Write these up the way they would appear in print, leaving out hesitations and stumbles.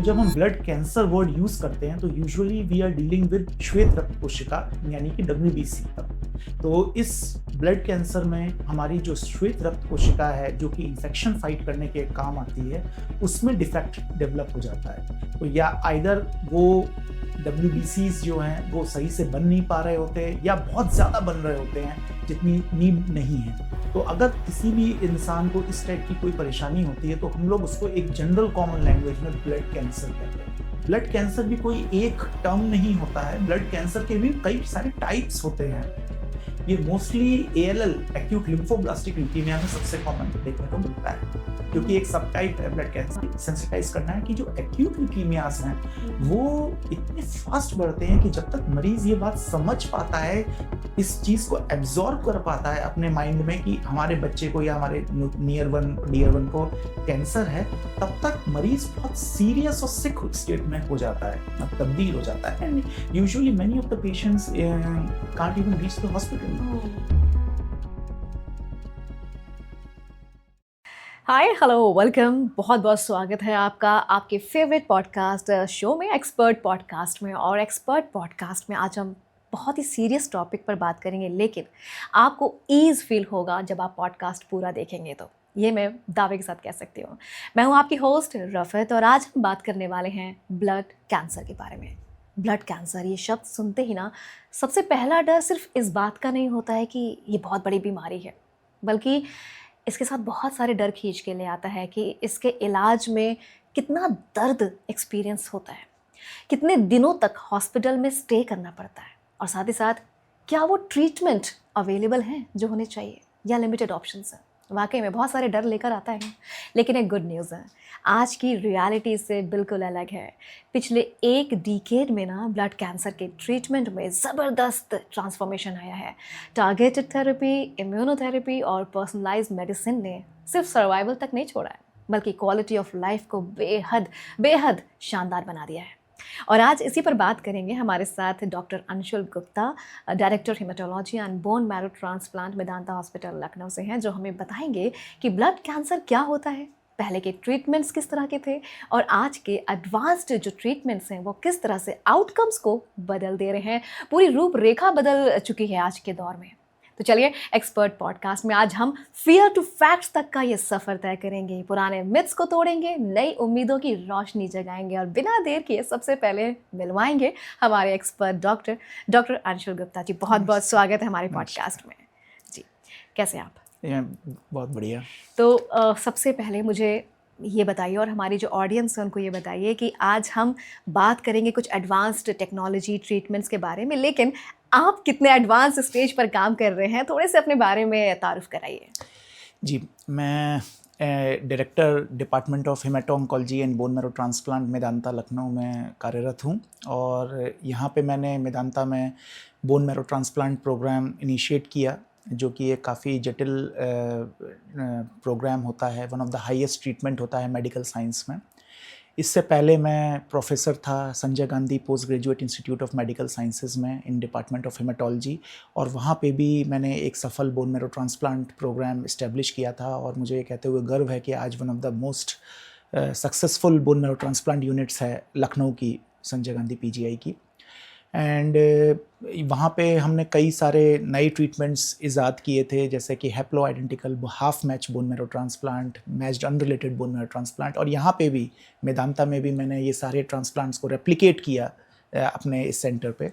तो जब हम ब्लड कैंसर वर्ड यूज़ करते हैं तो usually we are dealing with श्वेत रक्त कोशिका यानी कि WBC। तो इस ब्लड कैंसर में हमारी जो श्वेत रक्त कोशिका है जो कि इन्फेक्शन फाइट करने के काम आती है, उसमें डिफेक्ट डेवलप हो जाता है। तो या आइदर वो WBCs जो हैं वो सही से बन नहीं पा रहे होते या बहुत ज़्यादा बन रहे होते हैं जितनी नीड नहीं है। तो अगर किसी भी इंसान को इस टाइप की कोई परेशानी होती है तो हम लोग उसको एक जनरल कॉमन लैंग्वेज में ब्लड कैंसर कहते हैं। ब्लड कैंसर भी कोई एक टर्म नहीं होता है, ब्लड कैंसर के भी कई सारे टाइप्स होते हैं। ये mostly ALL acute lymphoblastic leukaemia में सबसे कॉमन देखने को मिलता है, क्योंकि एक सब टाइप है ब्लड कैंसर। सेंसिटाइज करना है कि जो एक्यूट ल्यूकेमियास हैं वो इतने फास्ट बढ़ते हैं कि जब तक मरीज ये बात समझ पाता है, इस चीज को एब्जॉर्ब कर पाता है अपने माइंड में कि हमारे बच्चे को या हमारे नियर वन डियर वन को कैंसर है, तब तक मरीज बहुत सीरियस और सिक स्टेट में हो जाता है, तब्दील हो जाता है। And usually many of the patients can't even reach the hospital. Hi hello welcome, बहुत बहुत स्वागत है आपका आपके फेवरेट पॉडकास्ट शो में, एक्सपर्ट पॉडकास्ट में। और एक्सपर्ट पॉडकास्ट में आज हम बहुत ही सीरियस टॉपिक पर बात करेंगे, लेकिन आपको ईज़ फील होगा जब आप पॉडकास्ट पूरा देखेंगे। तो ये मैं दावे के साथ कह सकती हूँ। मैं हूँ आपकी होस्ट रफ़त और आज हम बात करने वाले हैं ब्लड कैंसर के बारे में। ब्लड कैंसर, ये शब्द सुनते ही ना सबसे पहला डर सिर्फ इस बात का नहीं होता है कि ये बहुत बड़ी बीमारी है, बल्कि इसके साथ बहुत सारे डर खींच के ले आता है कि इसके इलाज में कितना दर्द एक्सपीरियंस होता है, कितने दिनों तक हॉस्पिटल में स्टे करना पड़ता है, और साथ ही साथ क्या वो ट्रीटमेंट अवेलेबल हैं जो होने चाहिए या लिमिटेड ऑप्शंस हैं। वाकई में बहुत सारे डर लेकर आता है, लेकिन एक गुड न्यूज़ है, आज की रियलिटी से बिल्कुल अलग है। पिछले एक डिकेड में ना ब्लड कैंसर के ट्रीटमेंट में ज़बरदस्त ट्रांसफॉर्मेशन आया है। टारगेटेड थेरेपी, इम्यूनोथेरेपी और पर्सनलाइज्ड मेडिसिन ने सिर्फ सर्वाइवल तक नहीं छोड़ा है, बल्कि क्वालिटी ऑफ लाइफ को बेहद बेहद शानदार बना दिया है। और आज इसी पर बात करेंगे। हमारे साथ doctor Anshul Gupta, director haematology and bone marrow transplant Medanta hospital Lucknow से हैं, जो हमें बताएंगे कि ब्लड कैंसर क्या होता है, पहले के ट्रीटमेंट्स किस तरह के थे और आज के एडवांस्ड जो ट्रीटमेंट्स हैं वो किस तरह से आउटकम्स को बदल दे रहे हैं। पूरी रूपरेखा बदल चुकी है आज के दौर में। तो चलिए, एक्सपर्ट पॉडकास्ट में आज हम फियर टू फैक्ट्स तक का ये सफ़र तय करेंगे, पुराने मिथ्स को तोड़ेंगे, नई उम्मीदों की रोशनी जगाएंगे और बिना देर किए सबसे पहले मिलवाएंगे हमारे एक्सपर्ट डॉक्टर अंशुल गुप्ता जी। बहुत बहुत स्वागत है हमारे पॉडकास्ट में जी। कैसे आप? बहुत बढ़िया। तो सबसे पहले मुझे ये बताइए और हमारी जो ऑडियंस है उनको ये बताइए कि आज हम बात करेंगे कुछ एडवांस्ड टेक्नोलॉजी ट्रीटमेंट्स के बारे में, लेकिन आप कितने एडवांस स्टेज पर काम कर रहे हैं, थोड़े से अपने बारे में तारुफ कराइए। जी, मैं director department of hemato oncology and bone marrow transplant Medanta Lucknow में कार्यरत हूँ। और यहाँ पे मैंने मेदांता में bone marrow transplant program initiate किया, जो कि एक काफ़ी जटिल प्रोग्राम होता है, one of the highest treatment होता है मेडिकल साइंस में। इससे पहले मैं प्रोफेसर था Sanjay Gandhi post graduate institute of medical sciences में इन डिपार्टमेंट ऑफ हेमेटोलॉजी, और वहाँ पे भी मैंने एक सफल bone marrow transplant program establish किया था। और मुझे ये कहते हुए गर्व है कि आज one of the most successful bone marrow transplant units है लखनऊ की, संजय गांधी PGI की। एंड वहाँ पे हमने कई सारे नए ट्रीटमेंट्स इजाद किए थे, जैसे कि haplo identical half match bone marrow transplant, matched unrelated bone marrow transplant, और यहाँ पे भी मेदांता में भी मैंने ये सारे ट्रांसप्लांट्स को रेप्लिकेट किया अपने इस सेंटर पे।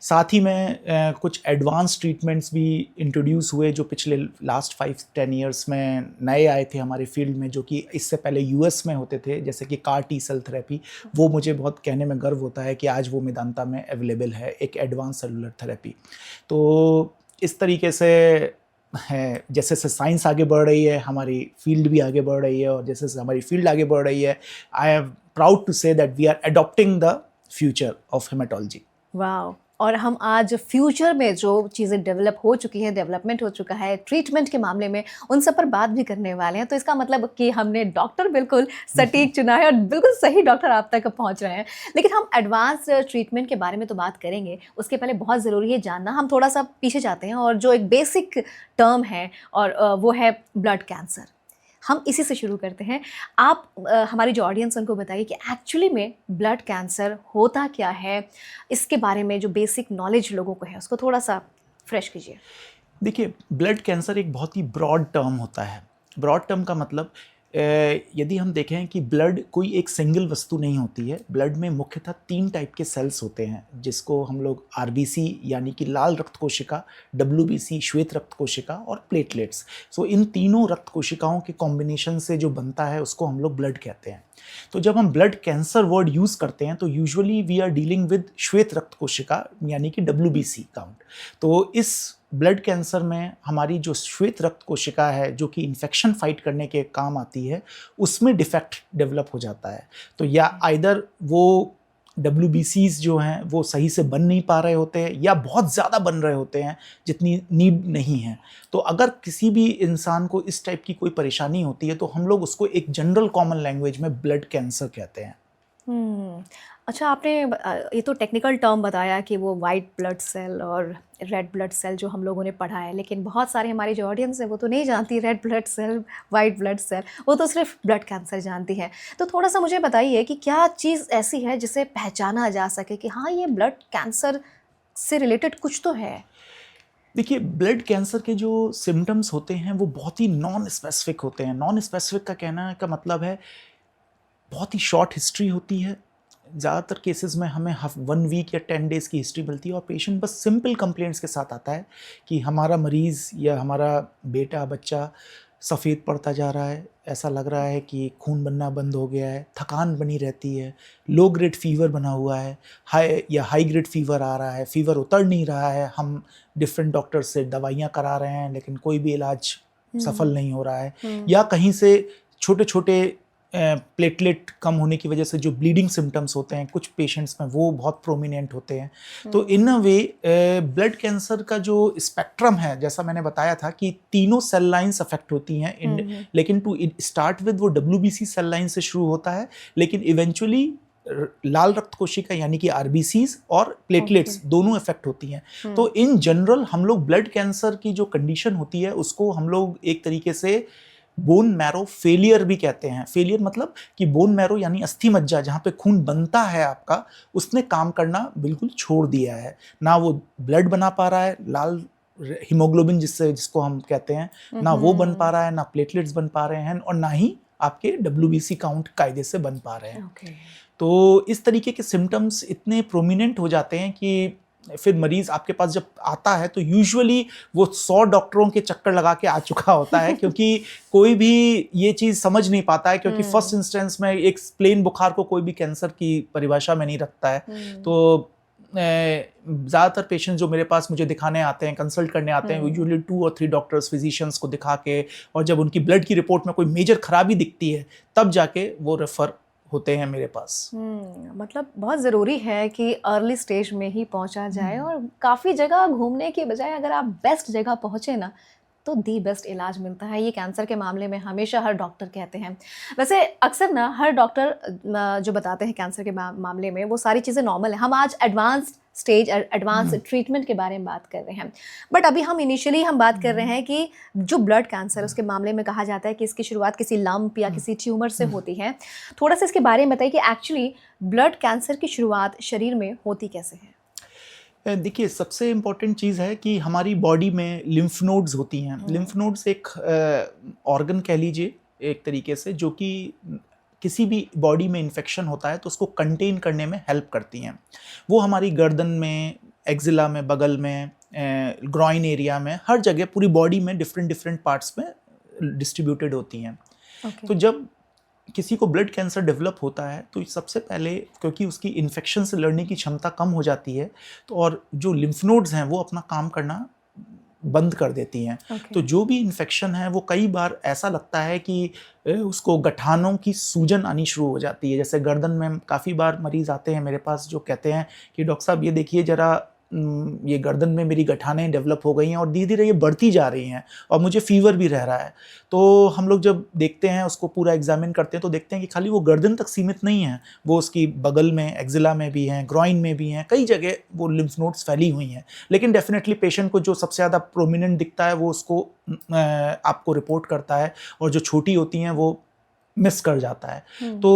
साथ ही में कुछ एडवांस ट्रीटमेंट्स भी इंट्रोड्यूस हुए जो पिछले लास्ट 5-10 ईयर्स में नए आए थे हमारे फील्ड में, जो कि इससे पहले US में होते थे, जैसे कि CAR T-सेल थेरेपी। वो मुझे बहुत कहने में गर्व होता है कि आज वो मेदांता में अवेलेबल है, एक एडवांस सेलुलर थेरेपी। तो इस तरीके से है, जैसे जैसे साइंस आगे बढ़ रही है हमारी फील्ड भी आगे बढ़ रही है, और जैसे जैसे हमारी फील्ड आगे बढ़ रही है, I am proud to say that we are adopting the future of hematology. वाह। और हम आज फ्यूचर में जो चीज़ें डेवलप हो चुकी हैं, डेवलपमेंट हो चुका है ट्रीटमेंट के मामले में, उन सब पर बात भी करने वाले हैं। तो इसका मतलब कि हमने डॉक्टर बिल्कुल सटीक चुना है और बिल्कुल सही डॉक्टर आप तक पहुंच रहे हैं। लेकिन हम एडवांस ट्रीटमेंट के बारे में तो बात करेंगे, उसके पहले बहुत ज़रूरी है जानना, हम थोड़ा सा पीछे जाते हैं और जो एक बेसिक टर्म है और वो है ब्लड कैंसर। हम इसी से शुरू करते हैं। आप हमारी जो ऑडियंस उनको बताइए कि एक्चुअली में ब्लड कैंसर होता क्या है, इसके बारे में जो बेसिक नॉलेज लोगों को है उसको थोड़ा सा फ्रेश कीजिए। देखिए, ब्लड कैंसर एक बहुत ही ब्रॉड टर्म होता है। ब्रॉड टर्म का मतलब यदि हम देखें कि ब्लड कोई एक सिंगल वस्तु नहीं होती है। ब्लड में मुख्यतः 3 टाइप के सेल्स होते हैं, जिसको हम लोग आरबीसी यानी कि लाल रक्त कोशिका, डब्ल्यूबीसी श्वेत रक्त कोशिका और प्लेटलेट्स। सो इन तीनों रक्त कोशिकाओं के कॉम्बिनेशन से जो बनता है उसको हम लोग ब्लड कहते हैं। तो जब हम ब्लड कैंसर वर्ड यूज़ करते हैं तो usually we are dealing with श्वेत रक्त कोशिका यानी कि डब्ल्यूबीसी काउंट। तो इस ब्लड कैंसर में हमारी जो श्वेत रक्त कोशिका है, जो कि इन्फेक्शन फाइट करने के काम आती है, उसमें डिफेक्ट डेवलप हो जाता है। तो या आइदर वो डब्ल्यूबीसीज जो हैं वो सही से बन नहीं पा रहे होते हैं या बहुत ज़्यादा बन रहे होते हैं जितनी नीड नहीं है। तो अगर किसी भी इंसान को इस टाइप की कोई परेशानी होती है तो हम लोग उसको एक जनरल कॉमन लैंग्वेज में ब्लड कैंसर कहते हैं। अच्छा, आपने ये तो टेक्निकल टर्म बताया कि वो वाइट ब्लड सेल और रेड ब्लड सेल जो हम लोगों ने पढ़ा है, लेकिन बहुत सारे हमारी जो ऑडियंस है वो तो नहीं जानती red blood cell, white blood cell, वो तो सिर्फ ब्लड कैंसर जानती है। तो थोड़ा सा मुझे बताइए कि क्या चीज़ ऐसी है जिसे पहचाना जा सके कि हाँ, ये ब्लड कैंसर से रिलेटेड कुछ तो है। देखिए, ब्लड कैंसर के जो सिम्टम्स होते हैं वो बहुत ही नॉन स्पेसिफिक होते हैं। नॉन स्पेसिफिक का कहना का मतलब है बहुत ही शॉर्ट हिस्ट्री होती है। ज़्यादातर केसेस में हमें 1 वीक या 10 डेज़ की हिस्ट्री मिलती है और पेशेंट बस सिंपल कंप्लेंट्स के साथ आता है कि हमारा मरीज़ या हमारा बेटा बच्चा सफ़ेद पड़ता जा रहा है, ऐसा लग रहा है कि खून बनना बंद हो गया है, थकान बनी रहती है, लो ग्रेड फीवर बना हुआ है, हाई ग्रेड फीवर आ रहा है, फीवर उतर नहीं रहा है, हम डिफरेंट डॉक्टर से दवाइयाँ करा रहे हैं लेकिन कोई भी इलाज सफल नहीं हो रहा है, या कहीं से छोटे छोटे प्लेटलेट कम होने की वजह से जो ब्लीडिंग सिम्टम्स होते हैं कुछ पेशेंट्स में वो बहुत प्रोमिनेंट होते हैं। तो इन अ वे ब्लड कैंसर का जो स्पेक्ट्रम है, जैसा मैंने बताया था कि तीनों सेल लाइंस अफेक्ट होती हैं, लेकिन टू स्टार्ट विद वो डब्ल्यूबीसी सेल लाइन से शुरू होता है, लेकिन इवेंचुअली लाल रक्त कोशिका यानी कि आरबीसीज और प्लेटलेट्स दोनों इफेक्ट होती हैं। तो इन जनरल हम लोग ब्लड कैंसर की जो कंडीशन होती है उसको हम लोग एक तरीके से बोन मैरो फेलियर भी कहते हैं। फेलियर मतलब कि बोन मैरो यानी अस्थि मज्जा जहाँ पे खून बनता है आपका, उसने काम करना बिल्कुल छोड़ दिया है। ना वो ब्लड बना पा रहा है, लाल हीमोग्लोबिन जिसको हम कहते हैं, ना वो बन पा रहा है, ना प्लेटलेट्स बन पा रहे हैं और ना ही आपके डब्ल्यूबीसी काउंट कायदे से बन पा रहे हैं। तो इस तरीके के सिम्टम्स इतने प्रोमिनेंट हो जाते हैं कि फिर मरीज़ आपके पास जब आता है तो यूजुअली वो 100 डॉक्टरों के चक्कर लगा के आ चुका होता है, क्योंकि कोई भी ये चीज़ समझ नहीं पाता है, क्योंकि फर्स्ट इंस्टेंस में एक प्लेन बुखार को कोई भी कैंसर की परिभाषा में नहीं रखता है। तो ज़्यादातर पेशेंट जो मेरे पास मुझे दिखाने आते हैं, कंसल्ट करने आते हैं, यूजुअली 2 और 3 डॉक्टर्स फिजिशियंस को दिखा के, और जब उनकी ब्लड की रिपोर्ट में कोई मेजर खराबी दिखती है तब जाके वो रेफ़र होते हैं मेरे पास। मतलब बहुत ज़रूरी है कि अर्ली स्टेज में ही पहुंचा जाए, और काफ़ी जगह घूमने के बजाय अगर आप बेस्ट जगह पहुंचे ना तो दी बेस्ट इलाज मिलता है। ये कैंसर के मामले में हमेशा हर डॉक्टर कहते हैं। वैसे अक्सर ना हर डॉक्टर जो बताते हैं कैंसर के मामले में वो सारी चीज़ें नॉर्मल है। हम आज एडवांस स्टेज, एडवांस ट्रीटमेंट के बारे में बात कर रहे हैं, बट अभी हम इनिशियली हम बात कर रहे हैं कि जो ब्लड कैंसर उसके मामले में कहा जाता है कि इसकी शुरुआत किसी लंप या किसी ट्यूमर से होती है। थोड़ा सा इसके बारे में बताइए कि एक्चुअली ब्लड कैंसर की शुरुआत शरीर में होती कैसे है। देखिए, सबसे इम्पॉर्टेंट चीज़ है कि हमारी बॉडी में लिम्फ नोड्स होती हैं। लिम्फ नोड्स एक ऑर्गन कह लीजिए एक तरीके से, जो कि किसी भी बॉडी में इन्फेक्शन होता है तो उसको कंटेन करने में हेल्प करती हैं। वो हमारी गर्दन में, एक्जिला में, बगल में, ग्रॉइन एरिया में, हर जगह पूरी बॉडी में डिफरेंट पार्ट्स में डिस्ट्रीब्यूटेड होती हैं। तो जब किसी को ब्लड कैंसर डेवलप होता है तो सबसे पहले, क्योंकि उसकी इन्फेक्शन से लड़ने की क्षमता कम हो जाती है, तो और जो लिम्फ नोड्स हैं वो अपना काम करना बंद कर देती हैं। तो जो भी इन्फेक्शन है वो कई बार ऐसा लगता है कि उसको गठानों की सूजन आनी शुरू हो जाती है। जैसे गर्दन में काफ़ी बार मरीज़ आते हैं मेरे पास जो कहते हैं कि डॉक्टर साहब ये देखिए ज़रा ये गर्दन में मेरी गठानें डेवलप हो गई हैं और धीरे धीरे ये बढ़ती जा रही हैं और मुझे फीवर भी रह रहा है। तो हम लोग जब देखते हैं उसको पूरा एग्जामिन करते हैं तो देखते हैं कि खाली वो गर्दन तक सीमित नहीं है, वो उसकी बगल में एक्जिला में भी हैं, ग्रॉइन में भी हैं, कई जगह वो लिम्फ नोड्स फैली हुई हैं। लेकिन डेफिनेटली पेशेंट को जो सबसे ज़्यादा प्रोमिनेंट दिखता है वो उसको आपको रिपोर्ट करता है, और जो छोटी होती हैं वो मिस कर जाता है। तो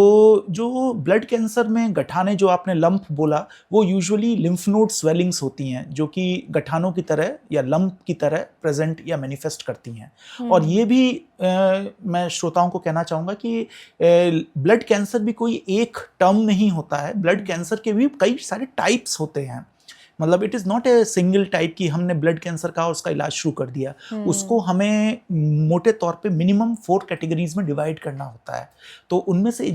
जो ब्लड कैंसर में गठाने, जो आपने लंप बोला, वो यूजुअली लिम्फ नोड स्वेलिंग्स होती हैं जो कि गठानों की तरह या लंप की तरह प्रेजेंट या मैनिफेस्ट करती हैं। और ये भी मैं श्रोताओं को कहना चाहूँगा कि ब्लड कैंसर भी कोई एक टर्म नहीं होता है, ब्लड कैंसर के भी कई सारे टाइप्स होते हैं। मतलब it is not a single type कि हमने ब्लड कैंसर का और उसका इलाज शुरू कर दिया। उसको हमें मोटे तौर पे मिनिमम 4 कैटेगरीज में डिवाइड करना होता है। तो उनमें से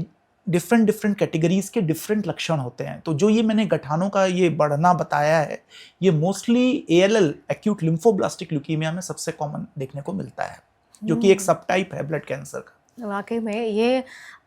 डिफरेंट कैटेगरीज के डिफरेंट लक्षण होते हैं। तो जो ये मैंने गठानों का ये बढ़ना बताया है, ये mostly ALL acute lymphoblastic leukaemia में सबसे कॉमन देखने को मिलता है, जो कि एक सब टाइप है ब्लड कैंसर का। वाकई में ये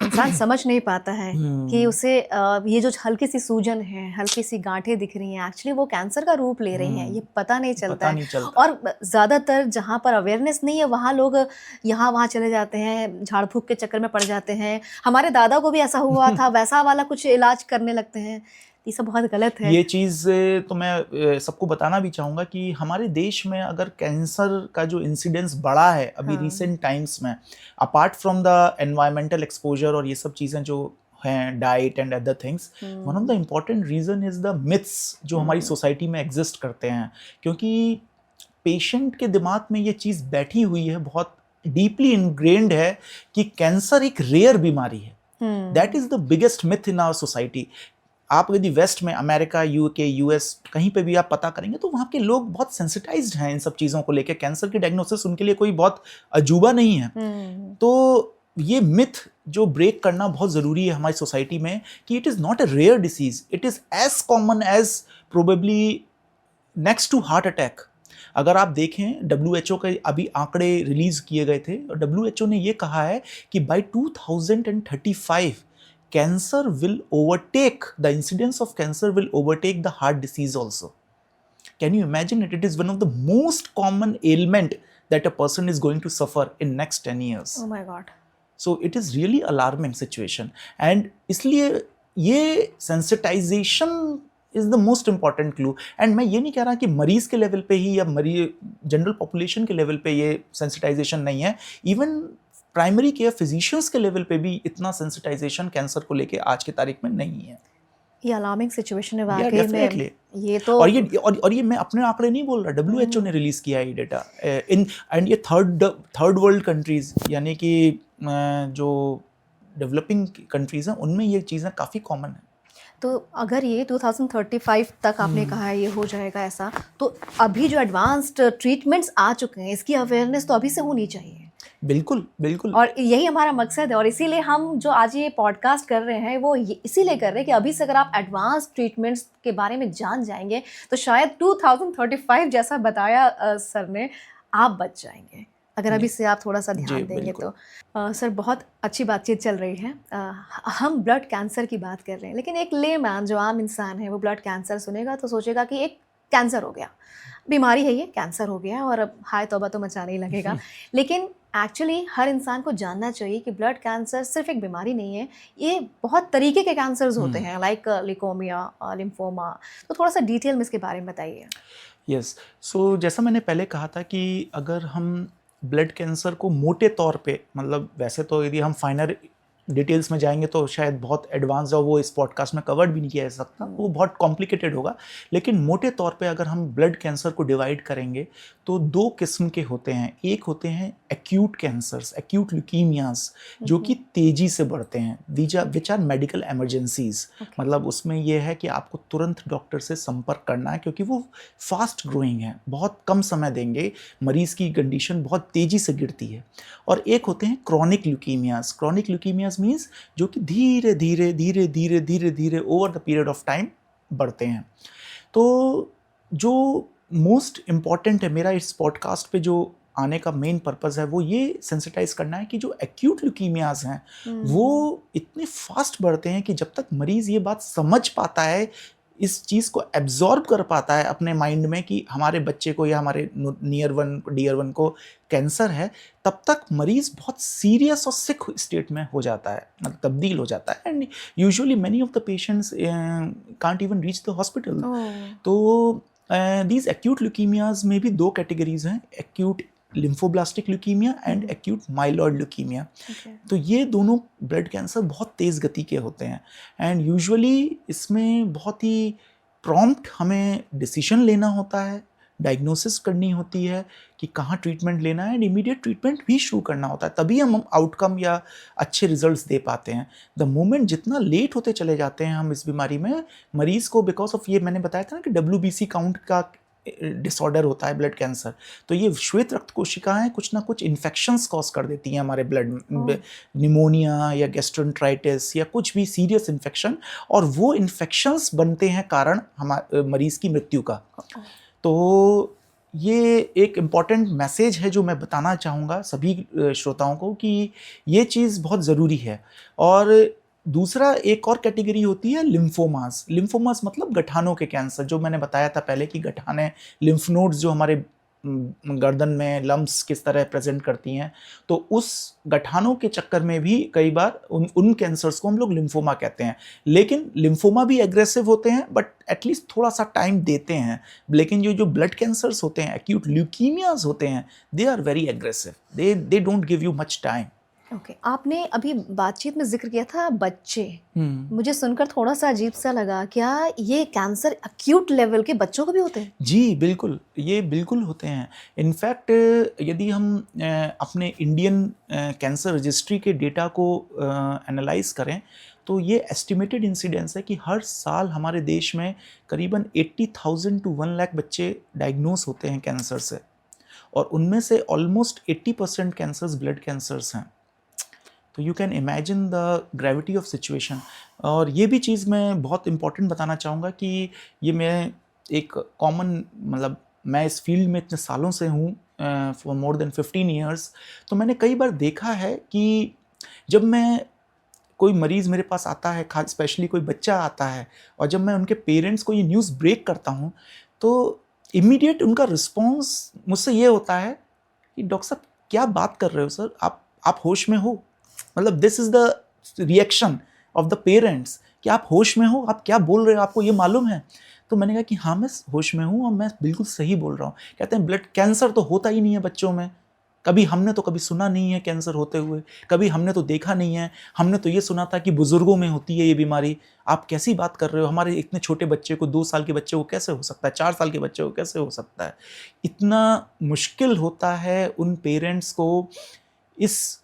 इंसान समझ नहीं पाता है कि उसे ये जो हल्की सी सूजन है, हल्की सी गांठें दिख रही हैं, एक्चुअली वो कैंसर का रूप ले रही हैं, ये पता नहीं चलता है। और ज़्यादातर जहाँ पर अवेयरनेस नहीं है वहाँ लोग यहाँ वहाँ चले जाते हैं, झाड़ फूक के चक्कर में पड़ जाते हैं। हमारे दादा को भी ऐसा हुआ था, वैसा वाला कुछ इलाज करने लगते हैं। ये सब बहुत गलत है। ये चीज़ तो मैं सबको बताना भी चाहूँगा कि हमारे देश में अगर कैंसर का जो इंसिडेंस बढ़ा है अभी रिसेंट टाइम्स में, apart from the environmental exposure और ये सब चीज़ें जो हैं, diet and other things, one of the important reason is the myths जो हमारी सोसाइटी में एग्जिस्ट करते हैं। क्योंकि पेशेंट के दिमाग में ये चीज़ बैठी हुई है, बहुत डीपली इनग्रेन्ड है कि कैंसर एक रेयर बीमारी है। That is the biggest myth in our society. आप यदि वेस्ट में, अमेरिका, UK, US कहीं पे भी आप पता करेंगे तो वहाँ के लोग बहुत सेंसिटाइज्ड हैं इन सब चीज़ों को लेके। कैंसर की डायग्नोसिस उनके लिए कोई बहुत अजूबा नहीं है। तो ये मिथ जो ब्रेक करना बहुत ज़रूरी है हमारी सोसाइटी में कि it is not a rare disease, it is as common as probably next to heart attack. अगर आप देखें WHO के अभी आंकड़े रिलीज़ किए गए थे और WHO ने ये कहा है कि by 2035 cancer will overtake, the incidence of cancer will overtake the heart disease also. Can you imagine it? It is one of the most common ailment that a person is going to suffer in next 10 years. Oh my God. So it is really alarming situation. And इसलिए ये sensitization is the most important clue. And मैं ये नहीं कह रहा कि मरीज के लेवल पे ही या जनरल पॉपुलेशन के लेवल पे ये sensitization नहीं है। Even प्राइमरी केयर फिजिशियंस के लेवल पे भी इतना सेंसिटाइजेशन कैंसर को लेके आज की तारीख में नहीं है। ये अलार्मिंग सिचुएशन है वाकई में। ये तो और ये मैं अपने आंकड़े नहीं बोल रहा, WHO ने रिलीज किया है ये डेटा इन एंड ये थर्ड वर्ल्ड कंट्रीज, यानी कि जो डेवलपिंग कंट्रीज हैं उनमें ये चीज़ें काफ़ी कॉमन है। तो अगर ये 2035 तक आपने कहा है ये हो जाएगा ऐसा, तो अभी जो एडवांस्ड ट्रीटमेंट्स आ चुके हैं इसकी अवेयरनेस तो अभी से होनी चाहिए। बिल्कुल बिल्कुल, और यही हमारा मकसद है। और इसीलिए हम जो आज ये पॉडकास्ट कर रहे हैं वो इसीलिए कर रहे हैं कि अभी से अगर आप एडवांस ट्रीटमेंट्स के बारे में जान जाएंगे तो शायद 2035 जैसा बताया सर ने, आप बच जाएंगे अगर अभी से आप थोड़ा सा ध्यान देंगे तो। सर बहुत अच्छी बातचीत चल रही है। हम ब्लड कैंसर की बात कर रहे हैं, लेकिन एक लेमैन जो आम इंसान है वो ब्लड कैंसर सुनेगा तो सोचेगा कि एक कैंसर हो गया, बीमारी है ये, कैंसर हो गया और अब हाय तौबा तो मचाने ही लगेगा। लेकिन एक्चुअली हर इंसान को जानना चाहिए कि ब्लड कैंसर सिर्फ एक बीमारी नहीं है, ये बहुत तरीके के कैंसर्स होते हैं, लाइक लिकोमिया, लिम्फोमा। तो थोड़ा सा डिटेल में इसके बारे में बताइए। यस, सो जैसा मैंने पहले कहा था कि अगर हम ब्लड कैंसर को मोटे तौर पे, मतलब वैसे तो यदि हम फाइनल डिटेल्स में जाएंगे तो शायद बहुत एडवांस और वो इस पॉडकास्ट में कवर्ड भी नहीं किया जा सकता, वो बहुत कॉम्प्लिकेटेड होगा। लेकिन मोटे तौर पे अगर हम ब्लड कैंसर को डिवाइड करेंगे तो 2 किस्म के होते हैं। एक होते हैं एक्यूट कैंसर्स, एक्यूट ल्यूकीमियाज, जो कि तेज़ी से बढ़ते हैं, विच आर मेडिकल एमरजेंसीज। मतलब उसमें यह है कि आपको तुरंत डॉक्टर से संपर्क करना है क्योंकि वो फास्ट ग्रोइंग है, बहुत कम समय देंगे, मरीज़ की कंडीशन बहुत तेज़ी से गिरती है। और एक होते हैं chronic leukaemias. Chronic leukaemias means जो कि धीरे धीरे धीरे धीरे धीरे धीरे over the period of time बढ़ते हैं। तो जो मोस्ट इम्पॉर्टेंट है मेरा इस पॉडकास्ट पे जो आने का मेन पर्पज़ है वो ये सेंसिटाइज करना है कि जो एक्यूट ल्यूकीमियाज हैं वो इतने फास्ट बढ़ते हैं कि जब तक मरीज़ ये बात समझ पाता है इस चीज़ को एब्जॉर्ब कर पाता है अपने माइंड में कि हमारे बच्चे को या हमारे नियर वन डियर वन को कैंसर है, तब तक मरीज़ बहुत सीरियस और सिक स्टेट में हो जाता है, मतलब तब्दील हो जाता है, and usually many of the patients can't even reach the hospital. तो these acute leukemias में भी दो कैटेगरीज हैं, acute lymphoblastic leukaemia and acute myeloid leukaemia. तो ये दोनों ब्लड कैंसर बहुत तेज़ गति के होते हैं, एंड यूजुअली इसमें बहुत ही प्रॉम्प्ट हमें डिसीजन लेना होता है, डायग्नोसिस करनी होती है कि कहाँ ट्रीटमेंट लेना है, एंड इमीडिएट ट्रीटमेंट भी शुरू करना होता है, तभी हम आउटकम या अच्छे रिजल्ट्स दे पाते हैं। द मोमेंट जितना लेट होते चले जाते हैं हम इस बीमारी में, मरीज़ को बिकॉज ऑफ ये मैंने बताया था ना कि WBC काउंट का डिसऑर्डर होता है ब्लड कैंसर, तो ये श्वेत रक्त कोशिकाएं कुछ ना कुछ इन्फेक्शंस कॉज कर देती हैं हमारे ब्लड, निमोनिया या गैस्ट्रोएंटेराइटिस या कुछ भी सीरियस इन्फेक्शन, और वो इन्फेक्शंस बनते हैं कारण हमारे मरीज़ की मृत्यु का। तो ये एक इम्पॉर्टेंट मैसेज है जो मैं बताना चाहूँगा सभी श्रोताओं को कि ये चीज़ बहुत ज़रूरी है। और दूसरा एक और कैटेगरी होती है लिम्फोमास। लिम्फोमास मतलब गठानों के कैंसर, जो मैंने बताया था पहले कि गठाने लिम्फ नोड्स जो हमारे गर्दन में लम्प्स किस तरह प्रेजेंट करती हैं, तो उस गठानों के चक्कर में भी कई बार उन कैंसर्स को हम लोग लिम्फोमा कहते हैं। लेकिन लिम्फोमा भी एग्रेसिव होते हैं, बट एटलीस्ट थोड़ा सा टाइम देते हैं। लेकिन जो ब्लड कैंसर्स होते हैं, एक्यूट ल्यूकीमियाज होते हैं, they are very aggressive, they don't give you much time. Okay, आपने अभी बातचीत में जिक्र किया था बच्चे, मुझे सुनकर थोड़ा सा अजीब सा लगा, क्या ये कैंसर एक्यूट लेवल के बच्चों को भी होते हैं? जी बिल्कुल, ये बिल्कुल होते हैं। इनफैक्ट यदि हम अपने इंडियन कैंसर रजिस्ट्री के डेटा को एनालाइज करें, तो ये एस्टिमेटेड इंसिडेंस है कि हर साल हमारे देश में करीबन 80,000 to 1 लाख बच्चे डायग्नोस होते हैं कैंसर से, और उनमें से ऑलमोस्ट 80% कैंसर्स ब्लड कैंसर्स हैं। तो you can imagine the gravity of situation. और ये भी चीज़ मैं बहुत इम्पॉर्टेंट बताना चाहूँगा कि ये मैं एक कॉमन, मतलब मैं इस फील्ड में इतने सालों से हूँ, फॉर मोर देन 15 ईयर्स, तो मैंने कई बार देखा है कि जब मैं कोई मरीज़ मेरे पास आता है, खास स्पेशली कोई बच्चा आता है, और जब मैं उनके पेरेंट्स को ये न्यूज़ ब्रेक करता हूँ, तो इमीडिएट उनका रिस्पॉन्स मुझसे ये होता है कि डॉक्टर साहब क्या बात कर रहे हो सर, आप होश में हो? मतलब this is the reaction of the parents कि आप होश में हो, आप क्या बोल रहे हो, आपको ये मालूम है? तो मैंने कहा कि हाँ मैं होश में हूँ और मैं बिल्कुल सही बोल रहा हूँ। कहते हैं ब्लड कैंसर तो होता ही नहीं है बच्चों में, हमने तो कभी सुना नहीं है कैंसर होते हुए, कभी हमने तो देखा नहीं है, हमने तो ये सुना था कि बुजुर्गों में होती है ये बीमारी। आप कैसी बात कर रहे हो, हमारे इतने छोटे बच्चे को, 2 साल के बच्चे को कैसे हो सकता है, 4 साल के बच्चे को कैसे हो सकता है? इतना मुश्किल होता है उन पेरेंट्स को इस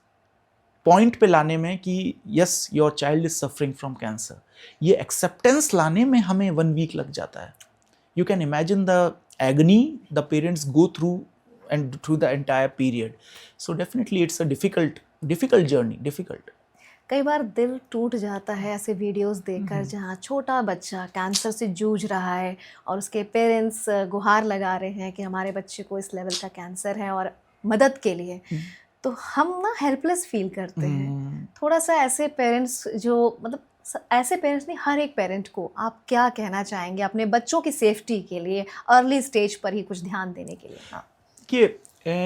पॉइंट पे लाने में कि yes your child is suffering from cancer. ये एक्सेप्टेंस लाने में हमें 1 वीक लग जाता है। You can imagine the agony the parents go through and through the entire period. So definitely it's a difficult journey, difficult. कई बार दिल टूट जाता है ऐसे वीडियोस देखकर जहाँ छोटा बच्चा कैंसर से जूझ रहा है और उसके पेरेंट्स गुहार लगा रहे हैं कि हमारे बच्चे को इस लेवल का कैंसर है और मदद के लिए, तो हम ना हेल्पलेस फील करते हैं। थोड़ा सा ऐसे पेरेंट्स जो, मतलब ऐसे पेरेंट्स नहीं, हर एक पेरेंट को आप क्या कहना चाहेंगे अपने बच्चों की सेफ्टी के लिए, अर्ली स्टेज पर ही कुछ ध्यान देने के लिए? हाँ, कि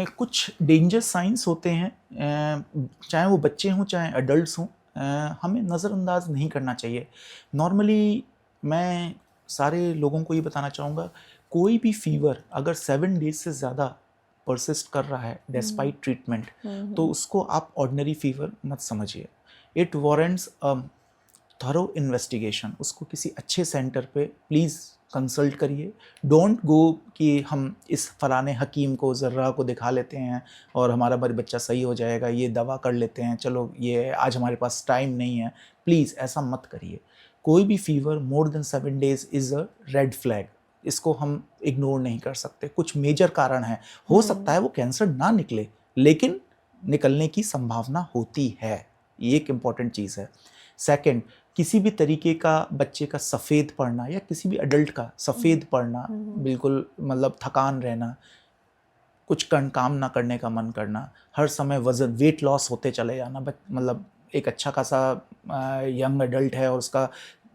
कुछ डेंजर साइंस होते हैं, चाहे वो बच्चे हों चाहे एडल्ट्स हों, हमें नज़रअंदाज नहीं करना चाहिए। नॉर्मली मैं सारे लोगों को ये बताना चाहूँगा, कोई भी फीवर अगर 7 डेज से ज़्यादा परसिस्ट कर रहा है डिस्पाइट ट्रीटमेंट, तो उसको आप ऑर्डिनरी फीवर मत समझिए। It warrants thorough investigation. उसको किसी अच्छे सेंटर पे प्लीज़ कंसल्ट करिए। डोंट गो कि हम इस फलाने हकीम को, ज़र्रा को दिखा लेते हैं और हमारा बच्चा सही हो जाएगा, ये दवा कर लेते हैं, चलो ये आज हमारे पास टाइम नहीं है। प्लीज़ ऐसा मत करिए। कोई भी fever more than 7 days is a red flag. इसको हम इग्नोर नहीं कर सकते। कुछ मेजर कारण है, हो सकता है वो कैंसर ना निकले, लेकिन निकलने की संभावना होती है। ये एक इम्पॉर्टेंट चीज़ है। सेकंड, किसी भी तरीके का बच्चे का सफ़ेद पड़ना या किसी भी एडल्ट का सफ़ेद पड़ना, बिल्कुल मतलब थकान रहना, कुछ काम ना करने का मन करना, हर समय वज़न वेट लॉस होते चले जाना, मतलब एक अच्छा खासा यंग एडल्ट है और उसका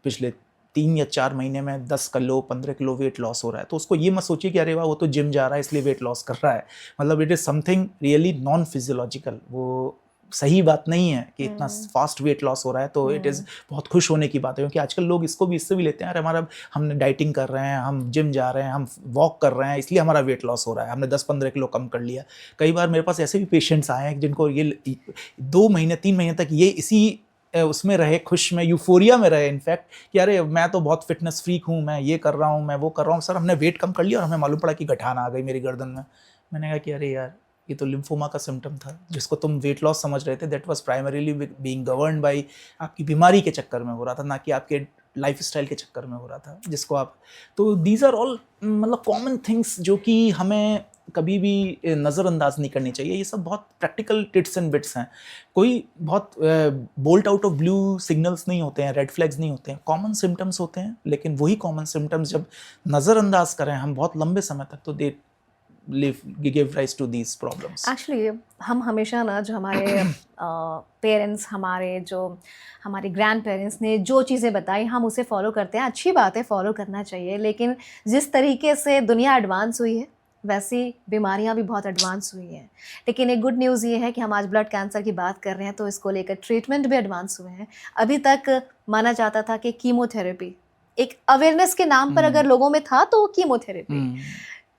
पिछले 3 या 4 महीने में 10 किलो 15 किलो वेट लॉस हो रहा है, तो उसको ये मत सोचिए कि अरे वाह वो तो जिम जा रहा है इसलिए वेट लॉस कर रहा है। मतलब it is something really non physiological. वो सही बात नहीं है कि इतना फास्ट वेट लॉस हो रहा है, तो इट इज़ बहुत खुश होने की बात है, क्योंकि आजकल लोग इसको भी इससे भी लेते हैं, अरे हमारा हमने डाइटिंग कर रहे हैं, हम जिम जा रहे हैं, हम वॉक कर रहे हैं, इसलिए हमारा वेट लॉस हो रहा है, हमने 10-15 किलो कम कर लिया। कई बार मेरे पास ऐसे भी पेशेंट्स आए हैं जिनको ये 2 महीने 3 महीने तक ये इसी उसमें रहे, खुश में, यूफोरिया में रहे इनफैक्ट, कि अरे मैं तो बहुत फिटनेस फ्रीक हूँ, मैं ये कर रहा हूँ, मैं वो कर रहा हूँ, सर हमने वेट कम कर लिया और हमें मालूम पड़ा कि गठान आ गई मेरी गर्दन में। मैंने कहा कि अरे यार ये तो लिम्फोमा का सिम्टम था, जिसको तुम वेट लॉस समझ रहे थे, that was primarily being governed bye आपकी बीमारी के चक्कर में हो रहा था, ना कि आपके लाइफ स्टाइल के चक्कर में हो रहा था जिसको आप। तो दीज आर ऑल मतलब कॉमन थिंग्स जो कि हमें कभी भी नज़रअंदाज नहीं करनी चाहिए। ये सब बहुत प्रैक्टिकल टिट्स एंड बिट्स हैं, कोई बहुत bolt out of blue signals नहीं होते हैं, रेड फ्लैग्स नहीं होते हैं, कॉमन सिम्टम्स होते हैं। लेकिन वही कॉमन सिम्टम्स जब नज़रअंदाज करें हम बहुत लंबे समय तक, तो दे give rise to these problems. Actually हम हमेशा ना जो हमारे पेरेंट्स, हमारे ग्रैंड पेरेंट्स ने जो चीज़ें बताई हम उसे फॉलो करते हैं। अच्छी बात है, फॉलो करना चाहिए, लेकिन जिस तरीके से दुनिया एडवांस हुई है वैसी बीमारियां भी बहुत एडवांस हुई हैं। लेकिन एक गुड न्यूज़ ये है कि हम आज ब्लड कैंसर की बात कर रहे हैं, तो इसको लेकर ट्रीटमेंट भी एडवांस हुए हैं। अभी तक माना जाता था कि कीमोथेरेपी एक अवेयरनेस के नाम पर अगर लोगों में था तो कीमोथेरेपी,